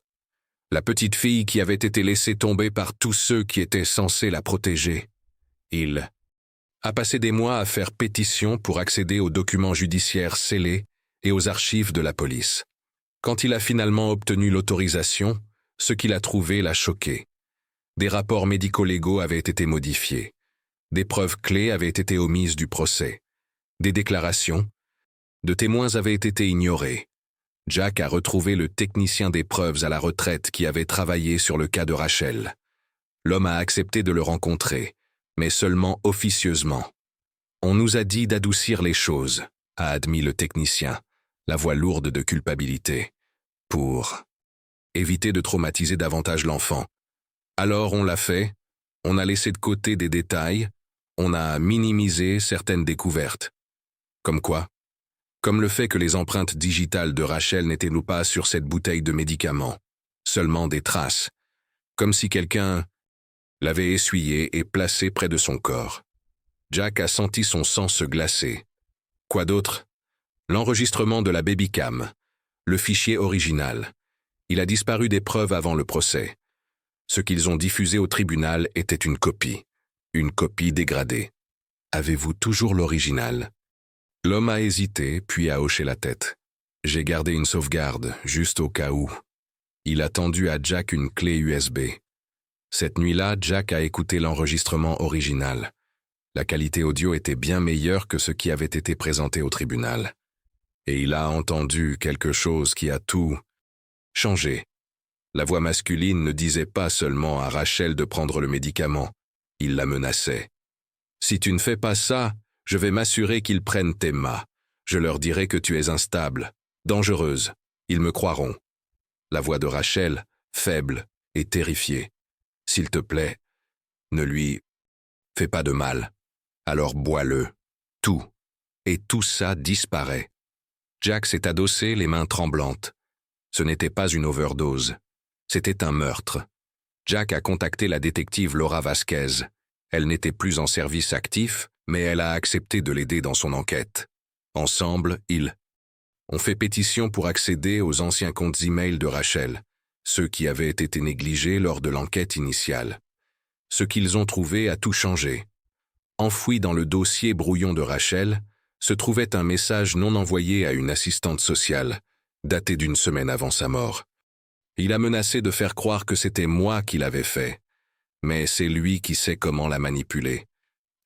La petite fille qui avait été laissée tomber par tous ceux qui étaient censés la protéger. Il a passé des mois à faire pétition pour accéder aux documents judiciaires scellés et aux archives de la police. Quand il a finalement obtenu l'autorisation, ce qu'il a trouvé l'a choqué. Des rapports médico-légaux avaient été modifiés. Des preuves clés avaient été omises du procès. Des déclarations de témoins avaient été ignorées. Jack a retrouvé le technicien des preuves à la retraite qui avait travaillé sur le cas de Rachel. L'homme a accepté de le rencontrer, mais seulement officieusement. « On nous a dit d'adoucir les choses », a admis le technicien, la voix lourde de culpabilité, pour éviter de traumatiser davantage l'enfant. Alors on l'a fait, on a laissé de côté des détails, on a minimisé certaines découvertes. Comme quoi? Comme le fait que les empreintes digitales de Rachel n'étaient pas sur cette bouteille de médicaments, seulement des traces, comme si quelqu'un l'avait essuyée et placée près de son corps. Jack a senti son sang se glacer. Quoi d'autre? L'enregistrement de la babycam, le fichier original. Il a disparu des preuves avant le procès. Ce qu'ils ont diffusé au tribunal était une copie dégradée. Avez-vous toujours l'original? L'homme a hésité, puis a hoché la tête. J'ai gardé une sauvegarde, juste au cas où. Il a tendu à Jack une clé USB. Cette nuit-là, Jack a écouté l'enregistrement original. La qualité audio était bien meilleure que ce qui avait été présenté au tribunal. Et il a entendu quelque chose qui a tout changé. La voix masculine ne disait pas seulement à Rachel de prendre le médicament, il la menaçait. « Si tu ne fais pas ça, je vais m'assurer qu'ils prennent tes mâts. Je leur dirai que tu es instable, dangereuse. Ils me croiront. » La voix de Rachel, faible et terrifiée. « S'il te plaît, ne lui fais pas de mal. Alors bois-le. Tout. » Et tout ça disparaît. Jack s'est adossé, les mains tremblantes. Ce n'était pas une overdose. C'était un meurtre. Jack a contacté la détective Laura Vasquez. Elle n'était plus en service actif, mais elle a accepté de l'aider dans son enquête. Ensemble, ils ont fait pétition pour accéder aux anciens comptes e-mail de Rachel, ceux qui avaient été négligés lors de l'enquête initiale. Ce qu'ils ont trouvé a tout changé. Enfoui dans le dossier brouillon de Rachel, se trouvait un message non envoyé à une assistante sociale, daté d'une semaine avant sa mort. Il a menacé de faire croire que c'était moi qui l'avais fait, mais c'est lui qui sait comment la manipuler.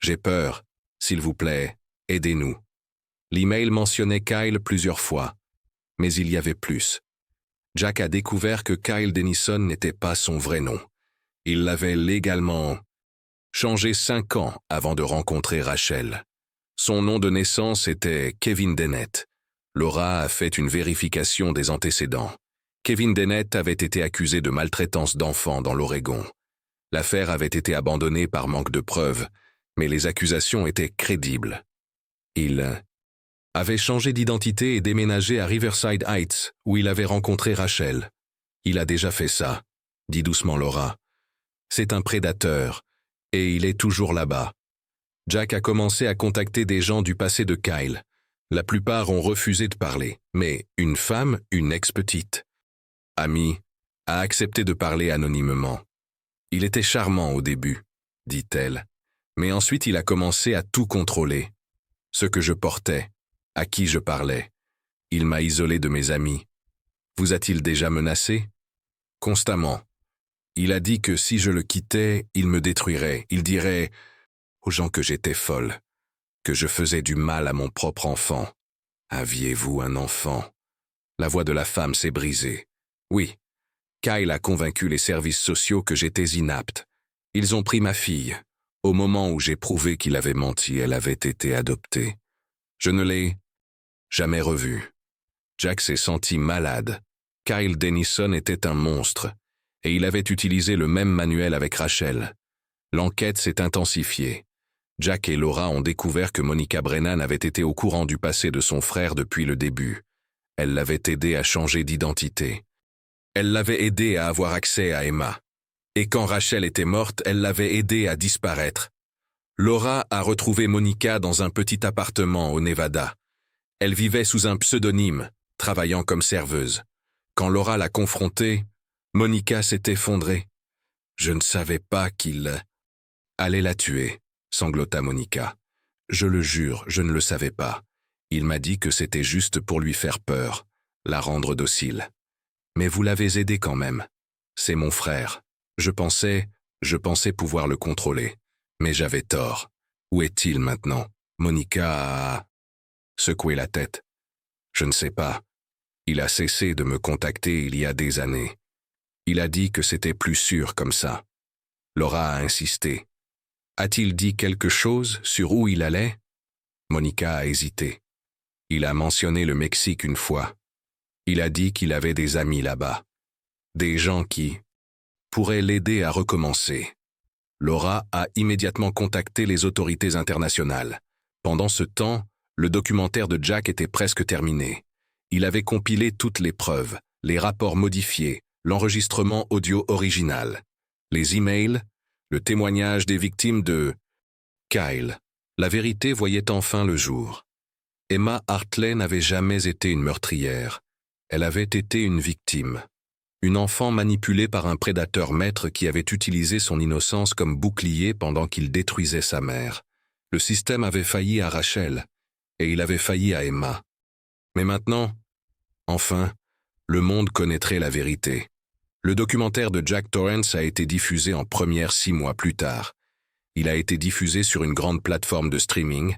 J'ai peur, s'il vous plaît, aidez-nous. L'email mentionnait Kyle plusieurs fois, mais il y avait plus. Jack a découvert que Kyle Denison n'était pas son vrai nom. Il l'avait légalement changé 5 ans avant de rencontrer Rachel. Son nom de naissance était Kevin Dennett. Laura a fait une vérification des antécédents. Kevin Dennett avait été accusé de maltraitance d'enfants dans l'Oregon. L'affaire avait été abandonnée par manque de preuves, mais les accusations étaient crédibles. Il avait changé d'identité et déménagé à Riverside Heights, où il avait rencontré Rachel. Il a déjà fait ça, dit doucement Laura. C'est un prédateur, et il est toujours là-bas. Jack a commencé à contacter des gens du passé de Kyle. La plupart ont refusé de parler, mais une femme, une ex-petite amie, a accepté de parler anonymement. Il était charmant au début, dit-elle, mais ensuite il a commencé à tout contrôler. Ce que je portais, à qui je parlais. Il m'a isolé de mes amis. Vous a-t-il déjà menacé? Constamment. Il a dit que si je le quittais, il me détruirait. Il dirait aux gens que j'étais folle, que je faisais du mal à mon propre enfant. Aviez-vous un enfant? La voix de la femme s'est brisée. Oui, Kyle a convaincu les services sociaux que j'étais inapte. Ils ont pris ma fille. Au moment où j'ai prouvé qu'il avait menti, elle avait été adoptée. Je ne l'ai jamais revue. Jack s'est senti malade. Kyle Denison était un monstre, et il avait utilisé le même manuel avec Rachel. L'enquête s'est intensifiée. Jack et Laura ont découvert que Monica Brennan avait été au courant du passé de son frère depuis le début. Elle l'avait aidé à changer d'identité. Elle l'avait aidé à avoir accès à Emma. Et quand Rachel était morte, elle l'avait aidé à disparaître. Laura a retrouvé Monica dans un petit appartement au Nevada. Elle vivait sous un pseudonyme, travaillant comme serveuse. Quand Laura l'a confrontée, Monica s'est effondrée. Je ne savais pas qu'il allait la tuer, sanglota Monica. Je le jure, je ne le savais pas. Il m'a dit que c'était juste pour lui faire peur, la rendre docile. Mais vous l'avez aidé quand même. C'est mon frère. Je pensais pouvoir le contrôler. Mais j'avais tort. Où est-il maintenant? Monica a secoué la tête. Je ne sais pas. Il a cessé de me contacter il y a des années. Il a dit que c'était plus sûr comme ça. Laura a insisté. A-t-il dit quelque chose sur où il allait? Monica a hésité. Il a mentionné le Mexique une fois. Il a dit qu'il avait des amis là-bas. Des gens qui pourraient l'aider à recommencer. Laura a immédiatement contacté les autorités internationales. Pendant ce temps, le documentaire de Jack était presque terminé. Il avait compilé toutes les preuves, les rapports modifiés, l'enregistrement audio original, les emails, le témoignage des victimes de Kyle. La vérité voyait enfin le jour. Emma Hartley n'avait jamais été une meurtrière. Elle avait été une victime. Une enfant manipulée par un prédateur maître qui avait utilisé son innocence comme bouclier pendant qu'il détruisait sa mère. Le système avait failli à Rachel, et il avait failli à Emma. Mais maintenant, enfin, le monde connaîtrait la vérité. Le documentaire de Jack Torrance a été diffusé en première 6 mois plus tard. Il a été diffusé sur une grande plateforme de streaming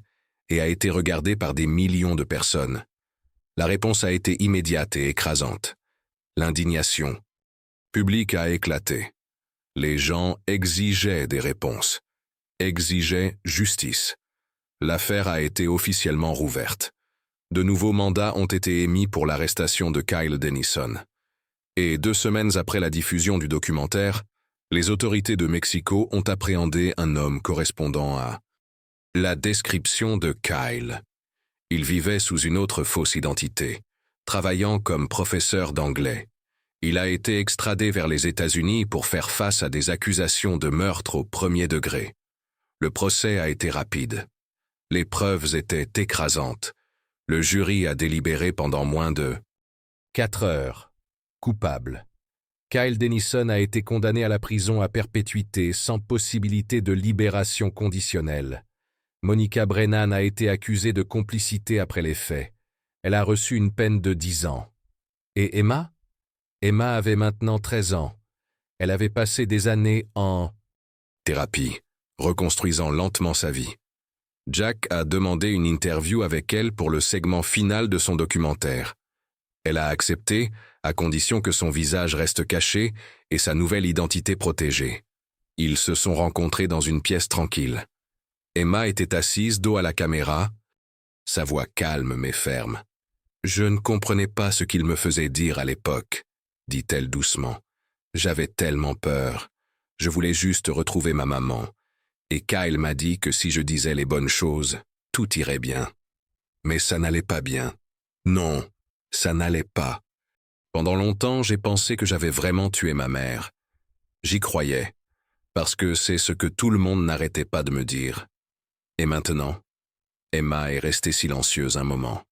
et a été regardé par des millions de personnes. La réponse a été immédiate et écrasante. L'indignation publique a éclaté. Les gens exigeaient des réponses, exigeaient justice. L'affaire a été officiellement rouverte. De nouveaux mandats ont été émis pour l'arrestation de Kyle Denison. Et 2 semaines après la diffusion du documentaire, les autorités de Mexico ont appréhendé un homme correspondant à la description de Kyle. Il vivait sous une autre fausse identité, travaillant comme professeur d'anglais. Il a été extradé vers les États-Unis pour faire face à des accusations de meurtre au 1er degré. Le procès a été rapide. Les preuves étaient écrasantes. Le jury a délibéré pendant moins de 4 heures. Coupable. Kyle Denison a été condamné à la prison à perpétuité sans possibilité de libération conditionnelle. Monica Brennan a été accusée de complicité après les faits. Elle a reçu une peine de 10 ans. Et Emma? Emma avait maintenant 13 ans. Elle avait passé des années en thérapie, reconstruisant lentement sa vie. Jack a demandé une interview avec elle pour le segment final de son documentaire. Elle a accepté, à condition que son visage reste caché et sa nouvelle identité protégée. Ils se sont rencontrés dans une pièce tranquille. Emma était assise dos à la caméra, sa voix calme mais ferme. « Je ne comprenais pas ce qu'il me faisait dire à l'époque, » dit-elle doucement. « J'avais tellement peur. Je voulais juste retrouver ma maman. Et Kyle m'a dit que si je disais les bonnes choses, tout irait bien. Mais ça n'allait pas bien. Non, ça n'allait pas. Pendant longtemps, j'ai pensé que j'avais vraiment tué ma mère. J'y croyais, parce que c'est ce que tout le monde n'arrêtait pas de me dire. Et maintenant, Emma est restée silencieuse un moment.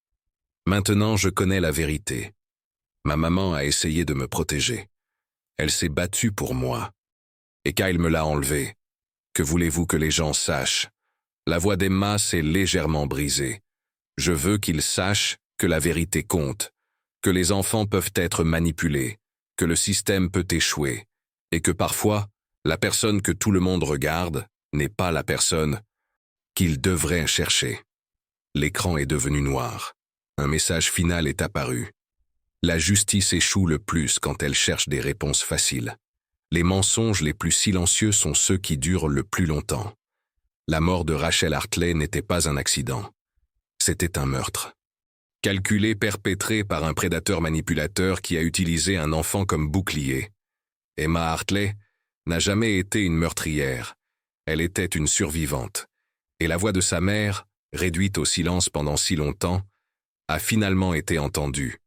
Maintenant, je connais la vérité. Ma maman a essayé de me protéger. Elle s'est battue pour moi. Et Kyle me l'a enlevée. Que voulez-vous que les gens sachent? La voix d'Emma s'est légèrement brisée. Je veux qu'ils sachent que la vérité compte, que les enfants peuvent être manipulés, que le système peut échouer, et que parfois, la personne que tout le monde regarde n'est pas la personne qu'ils devraient chercher. L'écran est devenu noir. Un message final est apparu. La justice échoue le plus quand elle cherche des réponses faciles. Les mensonges les plus silencieux sont ceux qui durent le plus longtemps. La mort de Rachel Hartley n'était pas un accident. C'était un meurtre. Calculé, perpétré par un prédateur manipulateur qui a utilisé un enfant comme bouclier. Emma Hartley n'a jamais été une meurtrière. Elle était une survivante. Et la voix de sa mère, réduite au silence pendant si longtemps, a finalement été entendue.